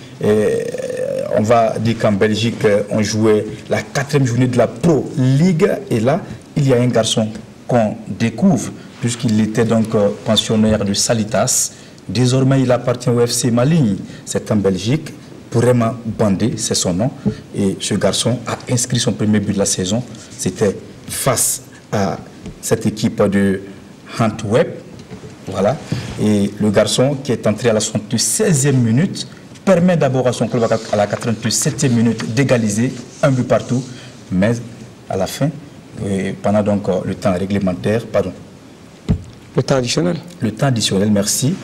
on va dire qu'en Belgique, on jouait la 4e journée de la Pro League. Et là, il y a un garçon qu'on découvre, puisqu'il était donc pensionnaire de Salitas. Désormais, il appartient au FC Maligne. C'est en Belgique. Vraiment Bandé, c'est son nom. Et ce garçon a inscrit son premier but de la saison. C'était face à cette équipe de Antwerp. Voilà. Et le garçon qui est entré à la 76e minute permet d'abord à son club à la 87e minute d'égaliser un but partout. Mais à la fin, pendant donc le temps réglementaire, pardon. Le temps additionnel. Le temps additionnel, merci.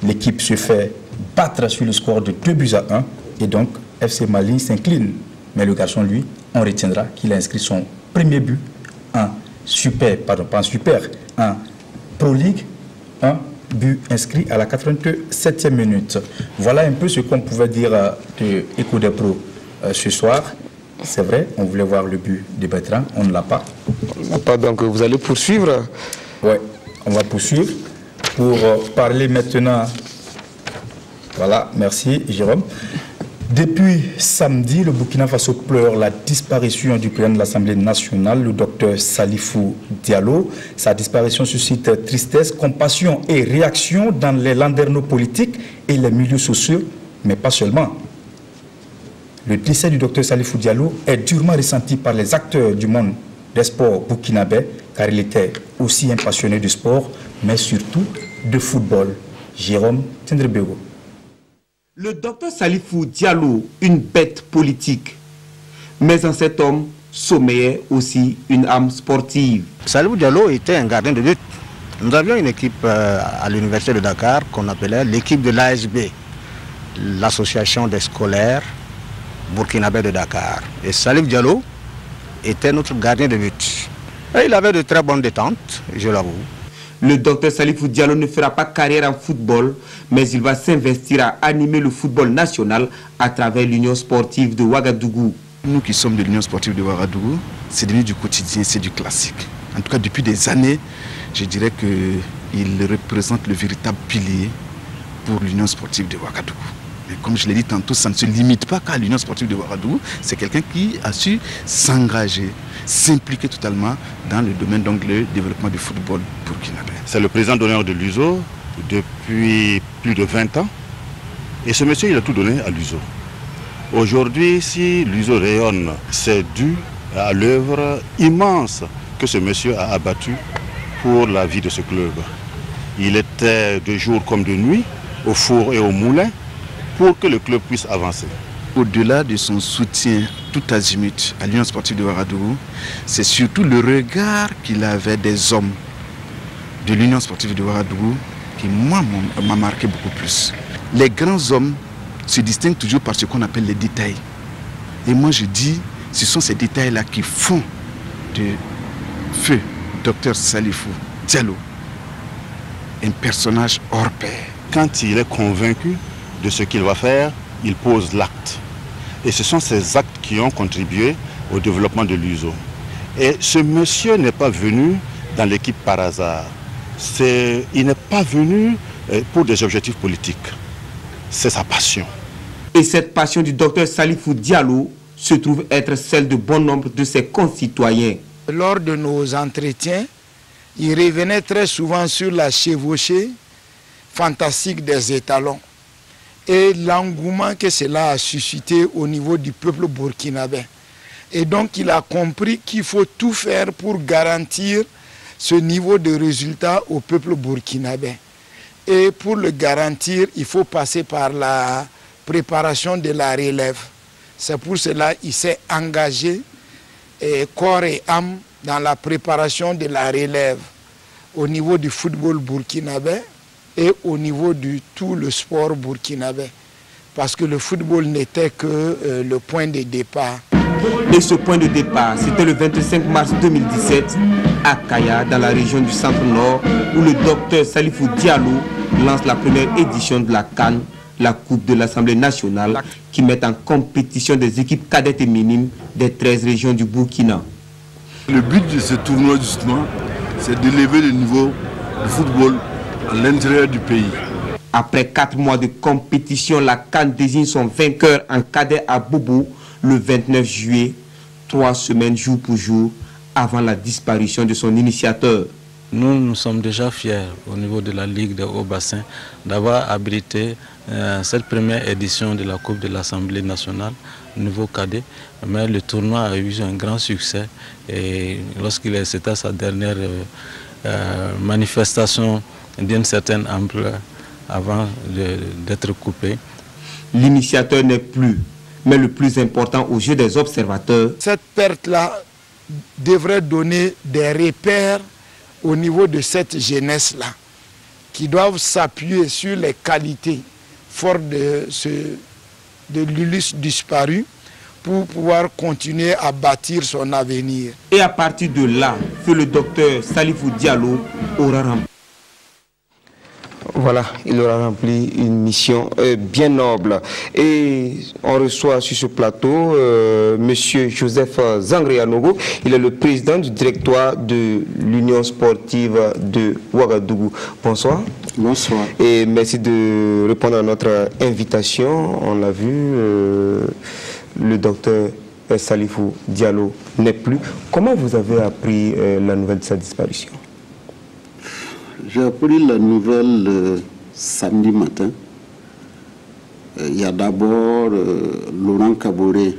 L'équipe se fait battre sur le score de 2-1. Et donc, FC Mali s'incline. Mais le garçon, lui, on retiendra qu'il a inscrit son premier but en super, pardon, pas en super, en Pro League, un but inscrit à la 87e minute. Voilà un peu ce qu'on pouvait dire de Écho des Pros ce soir. C'est vrai, on voulait voir le but de Bertrand, on ne l'a pas. On n'a pas, donc vous allez poursuivre. Oui, on va poursuivre pour parler maintenant. Voilà, merci Jérôme. Depuis samedi, le Burkina Faso pleure la disparition du président de l'Assemblée nationale, le docteur Salifou Diallo. Sa disparition suscite tristesse, compassion et réaction dans les landerneaux politiques et les milieux sociaux, mais pas seulement. Le décès du docteur Salifou Diallo est durement ressenti par les acteurs du monde des sports burkinabés, car il était aussi un passionné de sport, mais surtout de football. Jérôme Tendrebego. Le docteur Salifou Diallo, une bête politique, mais en cet homme sommeillait aussi une âme sportive. Salifou Diallo était un gardien de but. Nous avions une équipe à l'université de Dakar qu'on appelait l'équipe de l'ASB, l'association des scolaires burkinabé de Dakar. Et Salif Diallo était notre gardien de but. Et il avait de très bonnes détentes, je l'avoue. Le docteur Salifou Diallo ne fera pas carrière en football, mais il va s'investir à animer le football national à travers l'Union sportive de Ouagadougou. Nous qui sommes de l'Union sportive de Ouagadougou, c'est devenu du quotidien, c'est du classique. En tout cas, depuis des années, je dirais qu'il représente le véritable pilier pour l'Union sportive de Ouagadougou. Mais comme je l'ai dit tantôt, ça ne se limite pas qu'à l'Union sportive de Ouagadougou. C'est quelqu'un qui a su s'engager, s'impliquer totalement dans le domaine donc le développement du football burkinabé. C'est le président d'honneur de l'USO depuis plus de 20 ans. Et ce monsieur, il a tout donné à l'USO. Aujourd'hui, si l'USO rayonne, c'est dû à l'œuvre immense que ce monsieur a abattue pour la vie de ce club. Il était de jour comme de nuit, au four et au moulin, pour que le club puisse avancer. Au-delà de son soutien tout azimut à l'Union sportive de Ouagadougou, c'est surtout le regard qu'il avait des hommes de l'Union sportive de Ouagadougou qui, moi, m'a marqué beaucoup plus. Les grands hommes se distinguent toujours par ce qu'on appelle les détails. Et moi, je dis, ce sont ces détails-là qui font de feu Dr Salifou Diallo un personnage hors pair. Quand il est convaincu de ce qu'il va faire, il pose l'acte. Et ce sont ces actes qui ont contribué au développement de l'USO. Et ce monsieur n'est pas venu dans l'équipe par hasard. Il n'est pas venu pour des objectifs politiques. C'est sa passion. Et cette passion du docteur Salifou Diallo se trouve être celle de bon nombre de ses concitoyens. Lors de nos entretiens, il revenait très souvent sur la chevauchée fantastique des étalons et l'engouement que cela a suscité au niveau du peuple burkinabé. Et donc il a compris qu'il faut tout faire pour garantir ce niveau de résultat au peuple burkinabé. Et pour le garantir, il faut passer par la préparation de la relève. C'est pour cela qu'il s'est engagé corps et âme dans la préparation de la relève au niveau du football burkinabé et au niveau de tout le sport burkinabé. Parce que le football n'était que le point de départ. Et ce point de départ, c'était le 25 mars 2017 à Kaya, dans la région du centre-nord, où le docteur Salifou Diallo lance la première édition de la CAN, la Coupe de l'Assemblée nationale, qui met en compétition des équipes cadettes et minimes des 13 régions du Burkina. Le but de ce tournoi, justement, c'est d'élever le niveau du football à l'intérieur du pays. Après 4 mois de compétition, la CAN désigne son vainqueur en cadet à Bobo le 29 juillet, 3 semaines jour pour jour, avant la disparition de son initiateur. Nous sommes déjà fiers au niveau de la Ligue de Haut-Bassin d'avoir abrité cette première édition de la Coupe de l'Assemblée nationale au niveau cadet. Mais le tournoi a eu un grand succès et c'était sa dernière manifestation d'une certaine ampleur avant d'être coupé. L'initiateur n'est plus, mais le plus important aux yeux des observateurs. Cette perte-là devrait donner des repères au niveau de cette jeunesse-là, qui doivent s'appuyer sur les qualités fortes de l'Ulysse disparu pour pouvoir continuer à bâtir son avenir. Et à partir de là, que le docteur Salifou Diallo aura rempli. Voilà, il aura rempli une mission bien noble. Et on reçoit sur ce plateau Monsieur Joseph Zangrianogo. Il est le président du directoire de l'Union sportive de Ouagadougou. Bonsoir. Bonsoir. Et merci de répondre à notre invitation. On l'a vu, le docteur Salifou Diallo n'est plus. Comment vous avez appris la nouvelle de sa disparition? J'ai appris la nouvelle samedi matin. Il y a d'abord Laurent Kaboré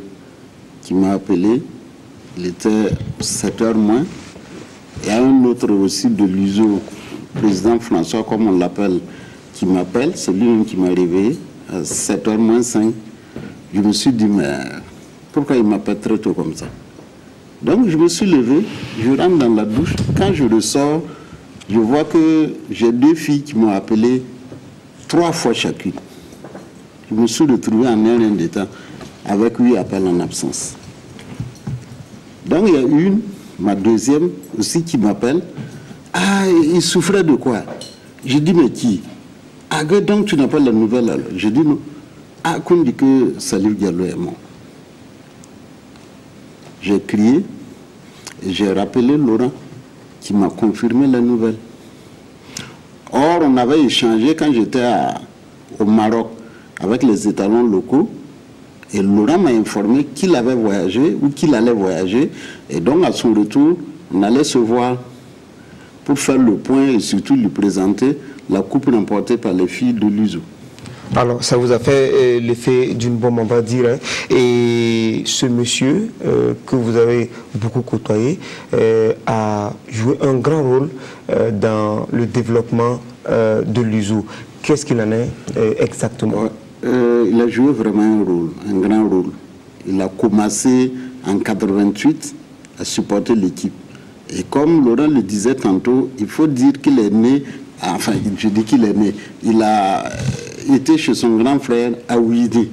qui m'a appelé. Il était 7h moins. Il y a un autre aussi de l'USO, président François, comme on l'appelle, qui m'appelle. C'est lui qui m'a réveillé à 7h moins 5. Je me suis dit, mais pourquoi il m'appelle très tôt comme ça? Donc je me suis levé, je rentre dans la douche. Quand je ressors, je vois que j'ai 2 filles qui m'ont appelé 3 fois chacune. Je me suis retrouvé en un d'état avec 8 appels en absence. Donc il y a ma deuxième aussi qui m'appelle. Ah, il souffrait de quoi? J'ai dit, mais qui? Ah, donc tu n'as pas la nouvelle alors? J'ai dit non. Ah, qu'on dit que Salif Diallo est mort. J'ai crié et j'ai rappelé Laurent qui m'a confirmé la nouvelle. Or, on avait échangé quand j'étais au Maroc avec les étalons locaux et Laurent m'a informé qu'il avait voyagé ou qu'il allait voyager et donc à son retour, on allait se voir pour faire le point et surtout lui présenter la coupe remportée par les filles de l'USO. Alors, ça vous a fait l'effet d'une bombe, on va dire. Hein. Et ce monsieur que vous avez beaucoup côtoyé a joué un grand rôle dans le développement de l'USO. Qu'est-ce qu'il en est exactement? Il a joué vraiment un grand rôle. Il a commencé en 88 à supporter l'équipe. Et comme Laurent le disait tantôt, il faut dire qu'il est né, enfin je dis qu'il est né, il a été chez son grand frère à Ouidin.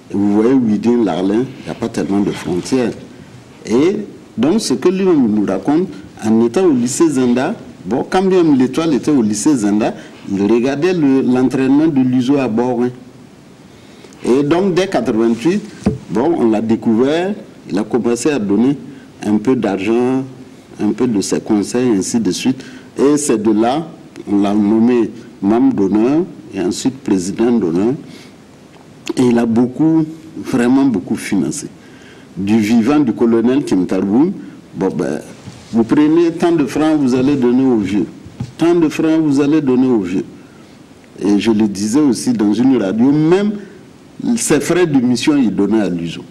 Et vous voyez Ouidin, l'Arlin, il n'y a pas tellement de frontières. Et donc ce que lui-même nous raconte, en étant au lycée Zenda, bon, quand bien l'Étoile était au lycée Zenda, il regardait l'entraînement de l'USO à bord. Hein. Et donc dès 88, bon, on l'a découvert, il a commencé à donner un peu d'argent, un peu de ses conseils, ainsi de suite. Et c'est de là, on l'a nommé membre d'honneur et ensuite président d'honneur. Et il a vraiment beaucoup financé. Du vivant du colonel Kim Tarboum, bon ben, vous prenez tant de francs, vous allez donner aux vieux. Tant de francs, vous allez donner aux vieux. Et je le disais aussi dans une radio, même ses frais de mission, il donnait à l'USO.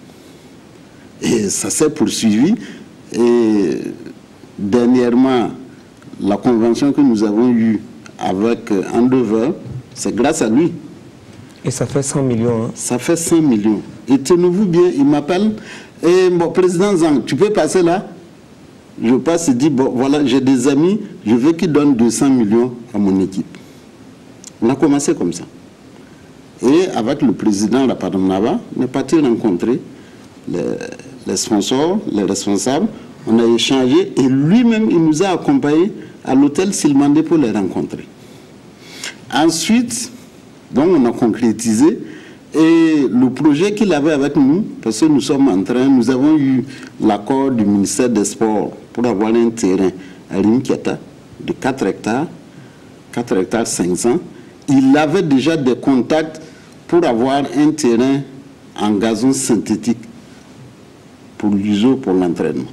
Et ça s'est poursuivi. Et dernièrement, la convention que nous avons eue avec Andover, c'est grâce à lui. Et ça fait 100 millions. Hein? Ça fait 100 millions. Et tenez-vous bien, il m'appelle. Et bon, président Zang, tu peux passer là? Je passe et dis, bon, voilà, j'ai des amis, je veux qu'ils donnent 200 millions à mon équipe. On a commencé comme ça. Et avec le président Rapadanava, on est parti rencontrer les sponsors, les responsables. On a échangé et lui-même, il nous a accompagnés à l'hôtel Silmandé pour les rencontrer. Ensuite, donc on a concrétisé et le projet qu'il avait avec nous, parce que nous avons eu l'accord du ministère des Sports pour avoir un terrain à Rimkiata de 4 hectares 500. Il avait déjà des contacts pour avoir un terrain en gazon synthétique pour l'USO, pour l'entraînement.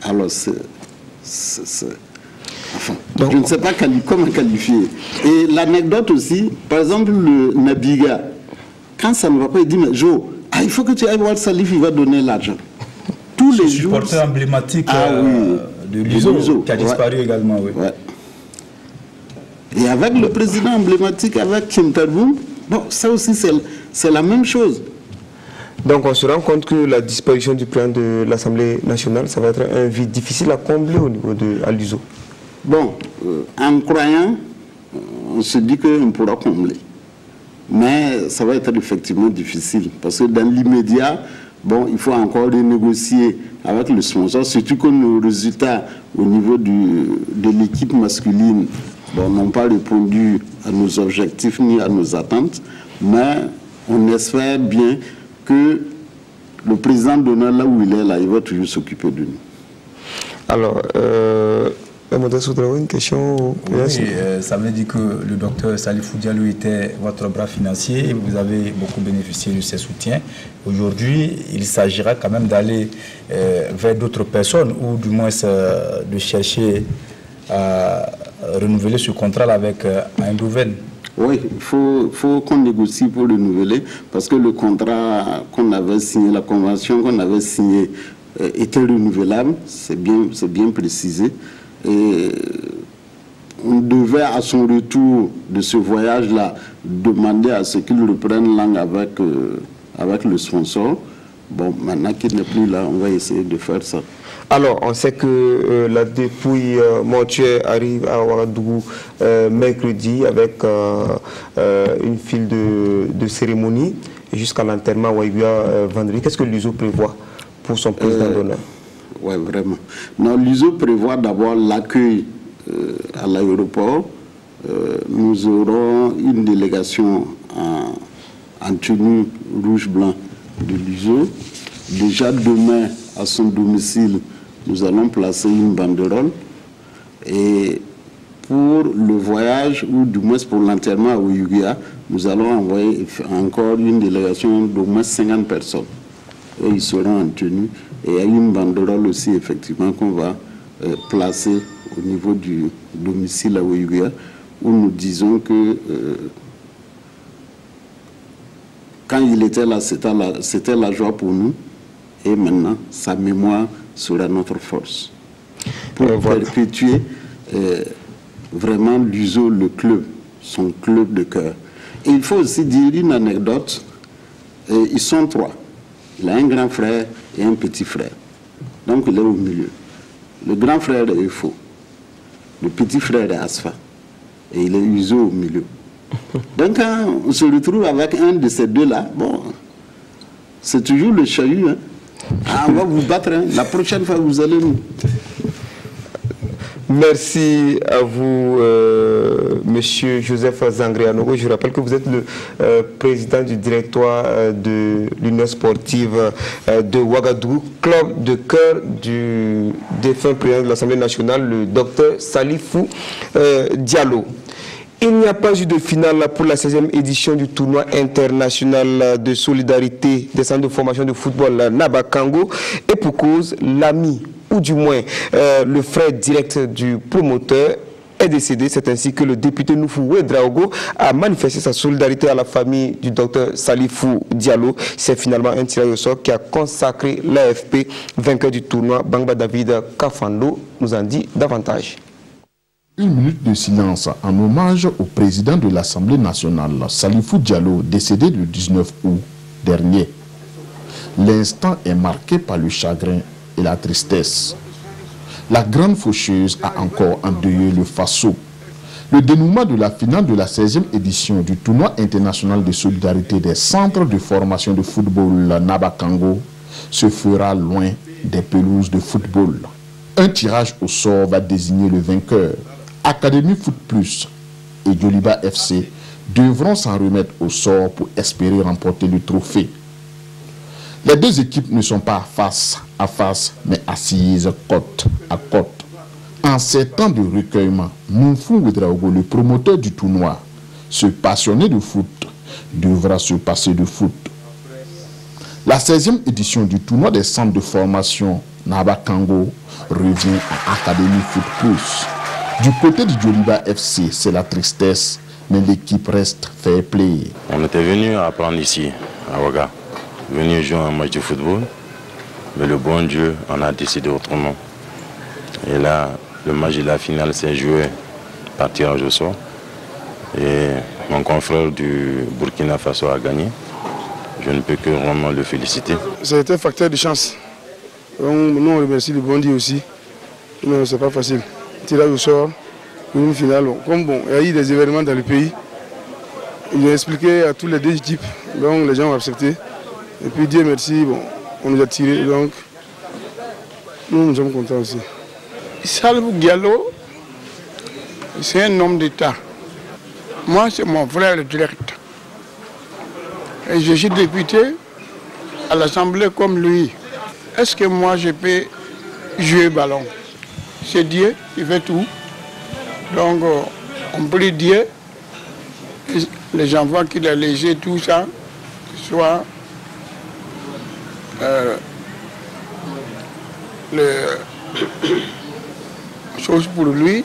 Alors, enfin, je ne sais pas comment qualifier. Et l'anecdote aussi, par exemple, le Nabiga, quand ça ne va pas, il dit, mais Joe, il faut que tu ailles voir Salif, il va donner l'argent. Tous les jours. Supporter emblématique de l'USO, qui a disparu également. Oui. Ouais. Et avec le président emblématique, avec Kim Tarboum, bon, ça aussi, c'est la même chose. Donc on se rend compte que la disparition du président de l'Assemblée nationale, ça va être un vide difficile à combler au niveau de l'USO. Bon, en croyant, on se dit qu'on pourra combler. Mais ça va être effectivement difficile. Parce que dans l'immédiat, bon, il faut encore renégocier avec le sponsor, surtout que nos résultats au niveau de l'équipe masculine n'ont pas répondu à nos objectifs ni à nos attentes. Mais on espère bien que le président d'honneur, là où il est, là, il va toujours s'occuper de nous. Alors, une question. Oui, ça veut dire que le docteur Salif Diallo était votre bras financier et vous avez beaucoup bénéficié de ses soutiens. Aujourd'hui, il s'agira quand même d'aller vers d'autres personnes ou du moins de chercher à renouveler ce contrat avec Eindhoven. Oui, il faut qu'on négocie pour renouveler parce que le contrat qu'on avait signé, la convention qu'on avait signée était renouvelable, c'est bien précisé. Et on devait à son retour de ce voyage-là demander à ce qu'il reprenne langue avec le sponsor. Bon, maintenant qu'il n'est plus là, on va essayer de faire ça. Alors, on sait que la dépouille mortuaire arrive à Ouagadougou mercredi avec une file de cérémonie. jusqu'à l'enterrement Waïbia vendredi. Qu'est-ce que l'USO prévoit pour son président d'honneur? Oui, vraiment. Non, l'USO prévoit d'abord l'accueil à l'aéroport. Nous aurons une délégation en tenue rouge-blanc de l'USO. Déjà demain, à son domicile, nous allons placer une banderole. Et pour le voyage, ou du moins pour l'enterrement à Ouiguia, nous allons envoyer encore une délégation d'au moins 50 personnes. Et ils seront en tenue. Et il y a une banderole aussi, effectivement, qu'on va placer au niveau du domicile à Ouiguia, où nous disons que quand il était là, c'était la joie pour nous. Et maintenant, sa mémoire sera notre force. Pour perpétuer vraiment l'USO, le club, son club de cœur. Et il faut aussi dire une anecdote. Ils sont trois. Il a un grand frère et un petit frère. Donc il est au milieu. Le grand frère est Eufo. Le petit frère est Asfa. Et il est USO au milieu. Donc quand on se retrouve avec un de ces deux-là, bon, c'est toujours le chahut. Hein. Ah, on va vous battre. Hein. La prochaine fois, vous allez nous... Merci à vous, Monsieur Joseph Zangrianogo. Je rappelle que vous êtes le président du directoire de l'Union sportive de Ouagadougou, club de cœur du défunt président de l'Assemblée nationale, le docteur Salifou Diallo. Il n'y a pas eu de finale pour la 16e édition du tournoi international de solidarité des centres de formation de football Nabakango. Et pour cause, l'ami, ou du moins le frère direct du promoteur, est décédé. C'est ainsi que le député Noufou Ouedraogo a manifesté sa solidarité à la famille du docteur Salifou Diallo. C'est finalement un tirage au sort qui a consacré l'AFP vainqueur du tournoi. Bangba David Kafando nous en dit davantage. Une minute de silence en hommage au président de l'Assemblée nationale, Salifou Diallo, décédé le 19 août dernier. L'instant est marqué par le chagrin et la tristesse. La grande faucheuse a encore endeuillé le Faso. Le dénouement de la finale de la 16e édition du tournoi international de solidarité des centres de formation de football Nabakango se fera loin des pelouses de football. Un tirage au sort va désigner le vainqueur. Académie Foot Plus et Yoliba FC devront s'en remettre au sort pour espérer remporter le trophée. Les deux équipes ne sont pas face à face, mais assises côte à côte. En ces temps de recueillement, Moufou Ouedraogo, le promoteur du tournoi, ce passionné de foot, devra se passer de foot. La 16e édition du tournoi des centres de formation Nabakango revient à Académie Foot Plus. Du côté du Yoliba FC, c'est la tristesse, mais l'équipe reste fair play. On était venu apprendre ici, à Ouaga, venu jouer un match de football, mais le bon Dieu en a décidé autrement. Et là, le match de la finale s'est joué par tirage au sort. Et mon confrère du Burkina Faso a gagné. Je ne peux que vraiment le féliciter. Ça a été un facteur de chance. Nous on remercie le bon Dieu aussi. Non, c'est pas facile. Tirage au sort, une finale. Comme bon, il y a eu des événements dans le pays. Ils ont expliqué à tous les deux équipes. Donc les gens ont accepté. Et puis Dieu merci, bon, on nous a tirés. Donc nous sommes contents aussi. Salifou Diallo, c'est un homme d'État. Moi, c'est mon frère direct. Et je suis député à l'Assemblée comme lui. Est-ce que moi, je peux jouer ballon? C'est Dieu qui fait tout. Donc, on prie Dieu, les enfants qu'il a léger, tout ça, soit chose pour lui,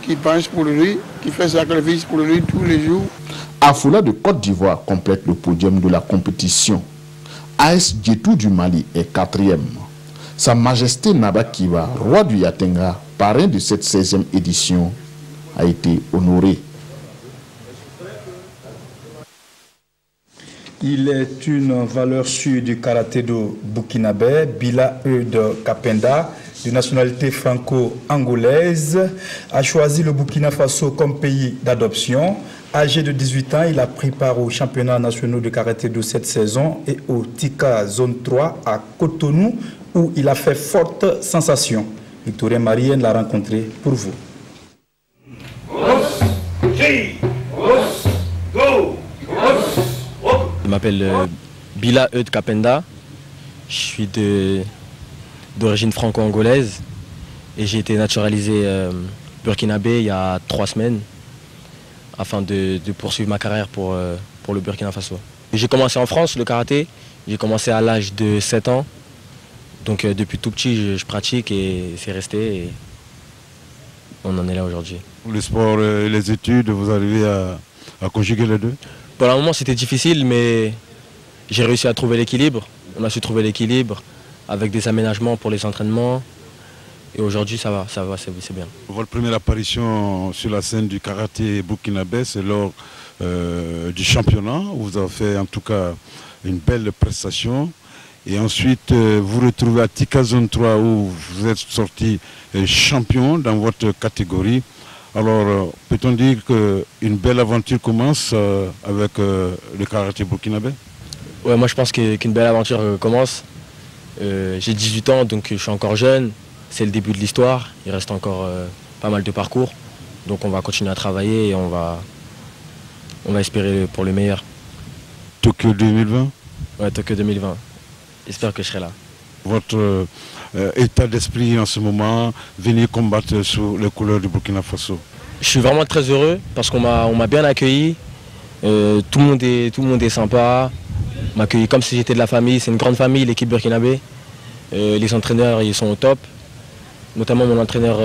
qui pense pour lui, qui fait sacrifice pour lui tous les jours. Afoula de Côte d'Ivoire complète le podium de la compétition. AS Djetou du Mali est 4e. Sa Majesté Naba Kiba, roi du Yatenga, parrain de cette 16e édition, a été honoré. Il est une valeur sûre du karaté-do burkinabé, Bila de Kapenda, de nationalité franco-angolaise, a choisi le Burkina Faso comme pays d'adoption. Âgé de 18 ans, il a pris part aux championnats nationaux de karaté de cette saison et au Tika Zone 3 à Cotonou où il a fait forte sensation. Victorien Marienne l'a rencontré pour vous. Je m'appelle Bila Eud Kapenda, je suis d'origine franco-angolaise et j'ai été naturalisé burkinabé il y a 3 semaines afin de poursuivre ma carrière pour le Burkina Faso. J'ai commencé en France le karaté, j'ai commencé à l'âge de 7 ans, donc depuis tout petit je pratique et c'est resté et on en est là aujourd'hui. Le sport et les études, vous arrivez à conjuguer les deux? Pour le moment c'était difficile mais j'ai réussi à trouver l'équilibre. On a su trouver l'équilibre avec des aménagements pour les entraînements et aujourd'hui ça va, c'est bien. Votre première apparition sur la scène du karaté burkinabé, c'est lors du championnat. Vous avez fait en tout cas une belle prestation. Et ensuite, vous retrouvez à Tika Zone 3 où vous êtes sorti champion dans votre catégorie. Alors, peut-on dire qu'une belle aventure commence avec le karaté burkinabé? Ouais, moi je pense qu'une belle aventure commence. J'ai 18 ans, donc je suis encore jeune. C'est le début de l'histoire. Il reste encore pas mal de parcours. Donc on va continuer à travailler et on va espérer pour le meilleur. Tokyo 2020? Ouais, Tokyo 2020. J'espère que je serai là. Votre état d'esprit en ce moment, venir combattre sous les couleurs du Burkina Faso? Je suis vraiment très heureux parce qu'on m'a bien accueilli. Tout le monde est sympa. On m'a accueilli comme si j'étais de la famille. C'est une grande famille, l'équipe burkinabé. Les entraîneurs, ils sont au top. Notamment mon entraîneur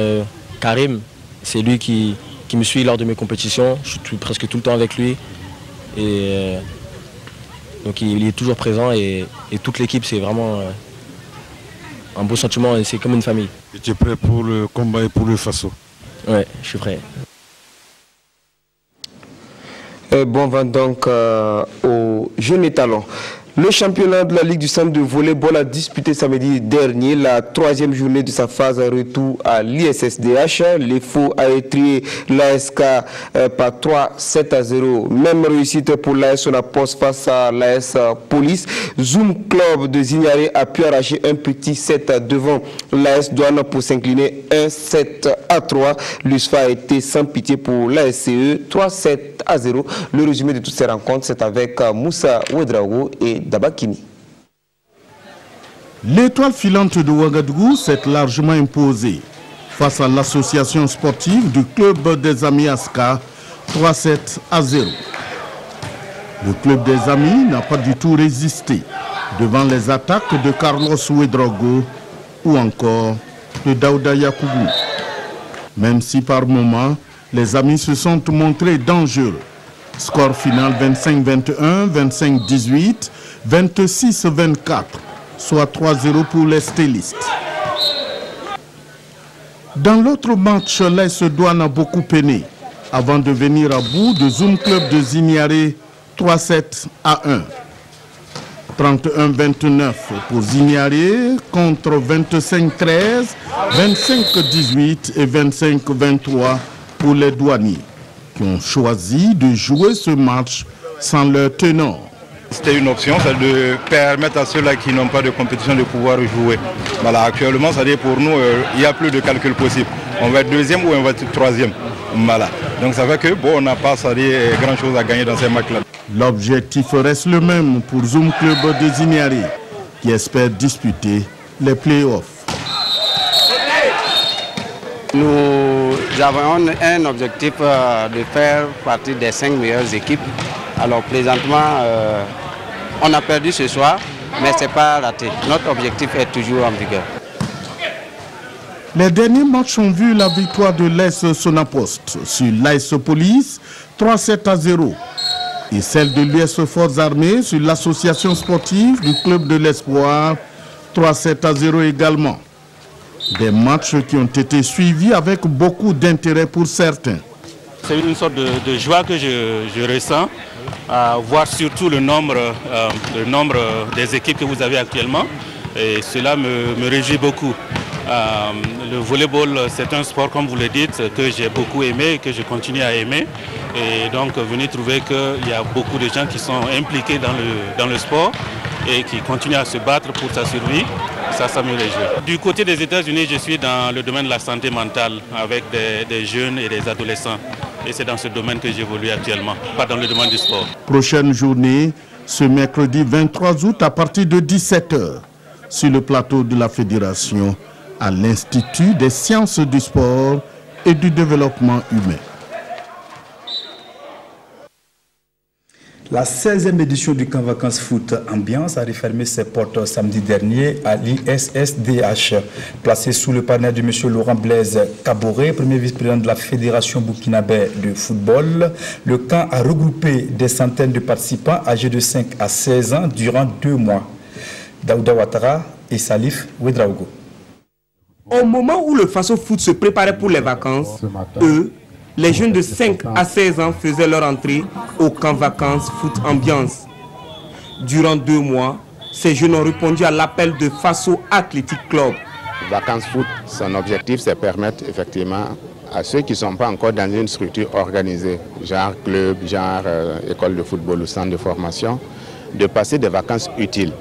Karim. C'est lui qui me suit lors de mes compétitions. Je suis presque tout le temps avec lui. Et donc il est toujours présent et toute l'équipe, c'est vraiment un beau sentiment et c'est comme une famille. Et tu es prêt pour le combat et pour le Faso? Ouais, je suis prêt. Bon vent donc aux jeunes talents. Le championnat de la Ligue du centre de volleyball a disputé samedi dernier la 3e journée de sa phase retour à l'ISSDH. L'EFO a étrié l'ASK par 3-7-0. Même réussite pour l'AS Sonapost face à l'AS Police. Zoom Club de Zignaré a pu arracher un petit 7 devant l'AS Douane pour s'incliner 1-7-3. L'USFA a été sans pitié pour l'ASCE 3-7-0. Le résumé de toutes ces rencontres, c'est avec Moussa Ouedraogo et Dabakini. L'étoile filante de Ouagadougou s'est largement imposée face à l'association sportive du club des Amis Aska 3-7-0. Le club des Amis n'a pas du tout résisté devant les attaques de Carlos Ouedraogo ou encore de Daouda Yakoubou. Même si par moments, les Amis se sont montrés dangereux. Score final 25-21, 25-18, 26-24, soit 3-0 pour les stylistes. Dans l'autre match, l'AS Douane a beaucoup peiné avant de venir à bout de Zoom Club de Zignaré 3-7-1. 31-29 pour Zignaré contre 25-13, 25-18 et 25-23 pour les douaniers, qui ont choisi de jouer ce match sans leur ténor. C'était une option, c'est de permettre à ceux-là qui n'ont pas de compétition de pouvoir jouer. Voilà, actuellement, c'est-à-dire pour nous, il n'y a plus de calcul possible. On va être 2e ou on va être 3e. Voilà. Donc ça fait que bon, on n'a pas grand-chose à gagner dans ces matchs-là. L'objectif reste le même pour Zoom Club de Zignaré, qui espère disputer les playoffs. Nous avons un objectif de faire partie des 5 meilleures équipes. Alors présentement, on a perdu ce soir, mais ce n'est pas raté. Notre objectif est toujours en vigueur. Les derniers matchs ont vu la victoire de l'AS Sonapost sur l'AS Police 3-7-0 et celle de l'US Forces Armées sur l'association sportive du club de l'Espoir 3-7-0 également. Des matchs qui ont été suivis avec beaucoup d'intérêt pour certains. C'est une sorte de joie que je ressens à voir surtout le nombre des équipes que vous avez actuellement. Et cela me réjouit beaucoup. Le volleyball, c'est un sport, comme vous le dites, que j'ai beaucoup aimé et que je continue à aimer. Et donc, venir trouver qu'il y a beaucoup de gens qui sont impliqués dans le sport et qui continuent à se battre pour sa survie, ça m'amuse les jeux. Du côté des États-Unis, je suis dans le domaine de la santé mentale avec des jeunes et des adolescents. Et c'est dans ce domaine que j'évolue actuellement, pas dans le domaine du sport. Prochaine journée, ce mercredi 23 août à partir de 17 h sur le plateau de la Fédération à l'Institut des sciences du sport et du développement humain. La 16e édition du Camp Vacances Foot Ambiance a refermé ses portes samedi dernier à l'ISSDH. Placé sous le parrainage de M. Laurent Blaise Kaboré, premier vice-président de la Fédération burkinabé de football, le camp a regroupé des centaines de participants âgés de 5 à 16 ans durant 2 mois. Daouda Ouattara et Salif Ouedraogo. Au moment où le Faso Foot se préparait pour les vacances, eux, les jeunes de 5 à 16 ans faisaient leur entrée au Camp Vacances Foot Ambiance. Durant 2 mois, ces jeunes ont répondu à l'appel de Faso Athletic Club. Vacances Foot, son objectif, c'est permettre effectivement à ceux qui ne sont pas encore dans une structure organisée, genre club, genre école de football ou centre de formation, de passer des vacances utiles.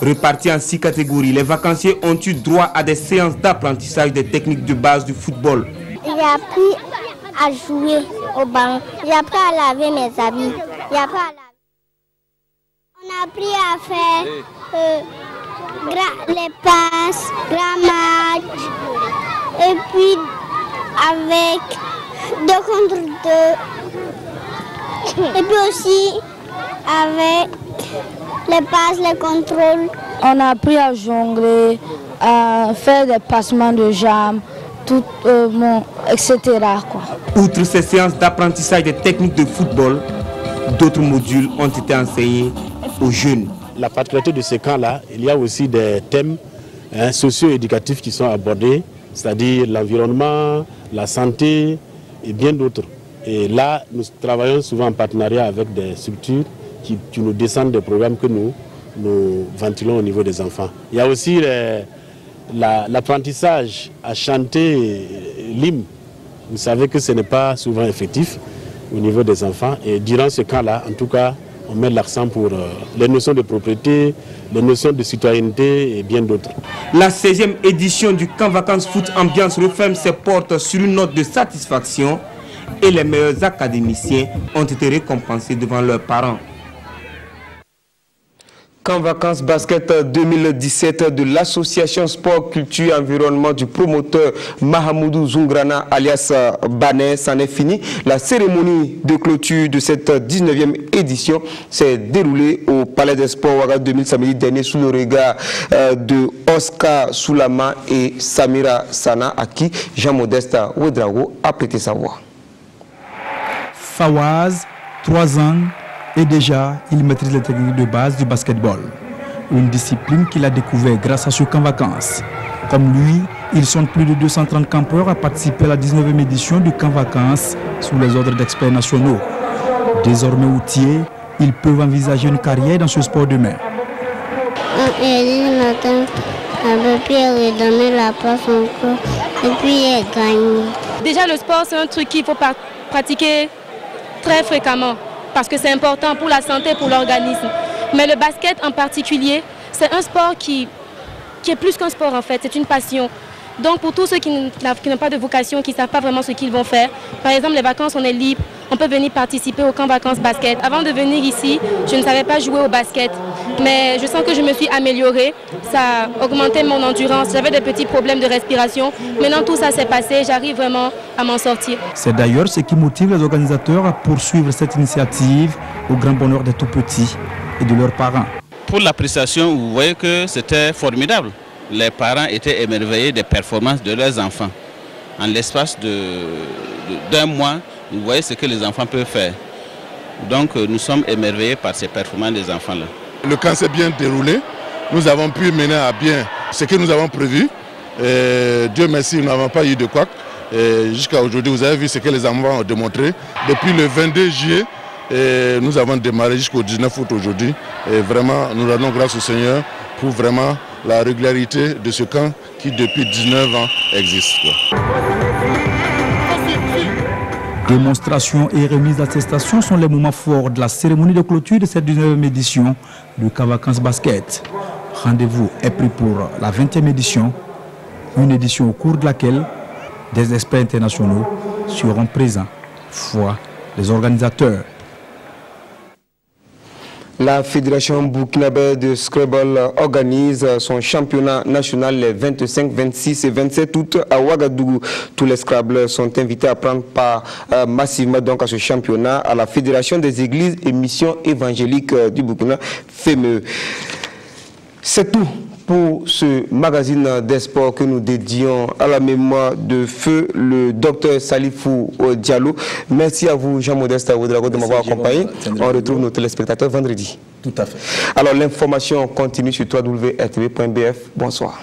Repartis en 6 catégories, les vacanciers ont eu droit à des séances d'apprentissage des techniques de base du football. J'ai appris à jouer au banc, j'ai appris à laver mes habits, on a appris à faire les passes, grand match, et puis avec 2 contre 2, et puis aussi avec les passes, les contrôles. On a appris à jongler, à faire des passements de jambes, tout, etc. quoi. Outre ces séances d'apprentissage des techniques de football, d'autres modules ont été enseignés aux jeunes. La particularité de ce camp-là, il y a aussi des thèmes socio-éducatifs qui sont abordés, c'est-à-dire l'environnement, la santé et bien d'autres. Et là, nous travaillons souvent en partenariat avec des structures qui nous descendent des programmes que nous ventilons au niveau des enfants. Il y a aussi l'apprentissage à chanter l'hymne. Vous savez que ce n'est pas souvent effectif au niveau des enfants. Et durant ce camp-là, en tout cas, on met l'accent pour les notions de propriété, les notions de citoyenneté et bien d'autres. La 16e édition du Camp Vacances Foot Ambiance referme ses portes sur une note de satisfaction et les meilleurs académiciens ont été récompensés devant leurs parents. Camp Vacances Basket 2017 de l'association Sport, Culture, Environnement du promoteur Mahamoudou Zungrana alias Banet s'en est fini. La cérémonie de clôture de cette 19e édition s'est déroulée au Palais des Sports Ouaga 2000 samedi dernier sous le regard de Oscar Soulama et Samira Sana, à qui Jean-Modeste Ouedraogo a prêté sa voix. Fawaz, 3 ans, et déjà, il maîtrise les techniques de base du basketball. Une discipline qu'il a découvert grâce à ce camp vacances. Comme lui, ils sont plus de 230 campeurs à participer à la 19e édition du camp vacances sous les ordres d'experts nationaux. Désormais outillés, ils peuvent envisager une carrière dans ce sport de main. Donner la place encore et puis gagner. Déjà, le sport, c'est un truc qu'il faut pratiquer très fréquemment, parce que c'est important pour la santé, pour l'organisme. Mais le basket en particulier, c'est un sport qui est plus qu'un sport en fait, c'est une passion. Donc pour tous ceux qui n'ont pas de vocation, qui ne savent pas vraiment ce qu'ils vont faire, par exemple les vacances on est libre, on peut venir participer au camp vacances basket. Avant de venir ici, je ne savais pas jouer au basket, mais je sens que je me suis améliorée, ça a augmenté mon endurance, j'avais des petits problèmes de respiration. Maintenant tout ça s'est passé, j'arrive vraiment à m'en sortir. C'est d'ailleurs ce qui motive les organisateurs à poursuivre cette initiative au grand bonheur des tout-petits et de leurs parents. Pour l'appréciation, vous voyez que c'était formidable. Les parents étaient émerveillés des performances de leurs enfants. En l'espace d'un mois, vous voyez ce que les enfants peuvent faire. Donc nous sommes émerveillés par ces performances des enfants-là. Le camp s'est bien déroulé. Nous avons pu mener à bien ce que nous avons prévu. Dieu merci, nous n'avons pas eu de couac. Jusqu'à aujourd'hui, vous avez vu ce que les enfants ont démontré. Depuis le 22 juillet, nous avons démarré jusqu'au 19 août aujourd'hui. Et vraiment, nous rendons grâce au Seigneur pour vraiment la régularité de ce camp qui depuis 19 ans existe. Démonstration et remise d'attestation sont les moments forts de la cérémonie de clôture de cette 19e édition du Cavacans Basket. Rendez-vous est pris pour la 20e édition, une édition au cours de laquelle des experts internationaux seront présents, fois les organisateurs. La Fédération burkinabé de Scrabble organise son championnat national les 25, 26 et 27 août à Ouagadougou. Tous les Scrabbleurs sont invités à prendre part massivement donc à ce championnat à la Fédération des églises et missions évangéliques du Burkina, FEME. C'est tout pour ce magazine des sports que nous dédions à la mémoire de feu le docteur Salifou Diallo. Merci à vous, Jean-Modeste Ouedraogo, de m'avoir accompagné. On retrouve nos téléspectateurs vendredi. Tout à fait. Alors l'information continue sur www.rtv.bf. Bonsoir.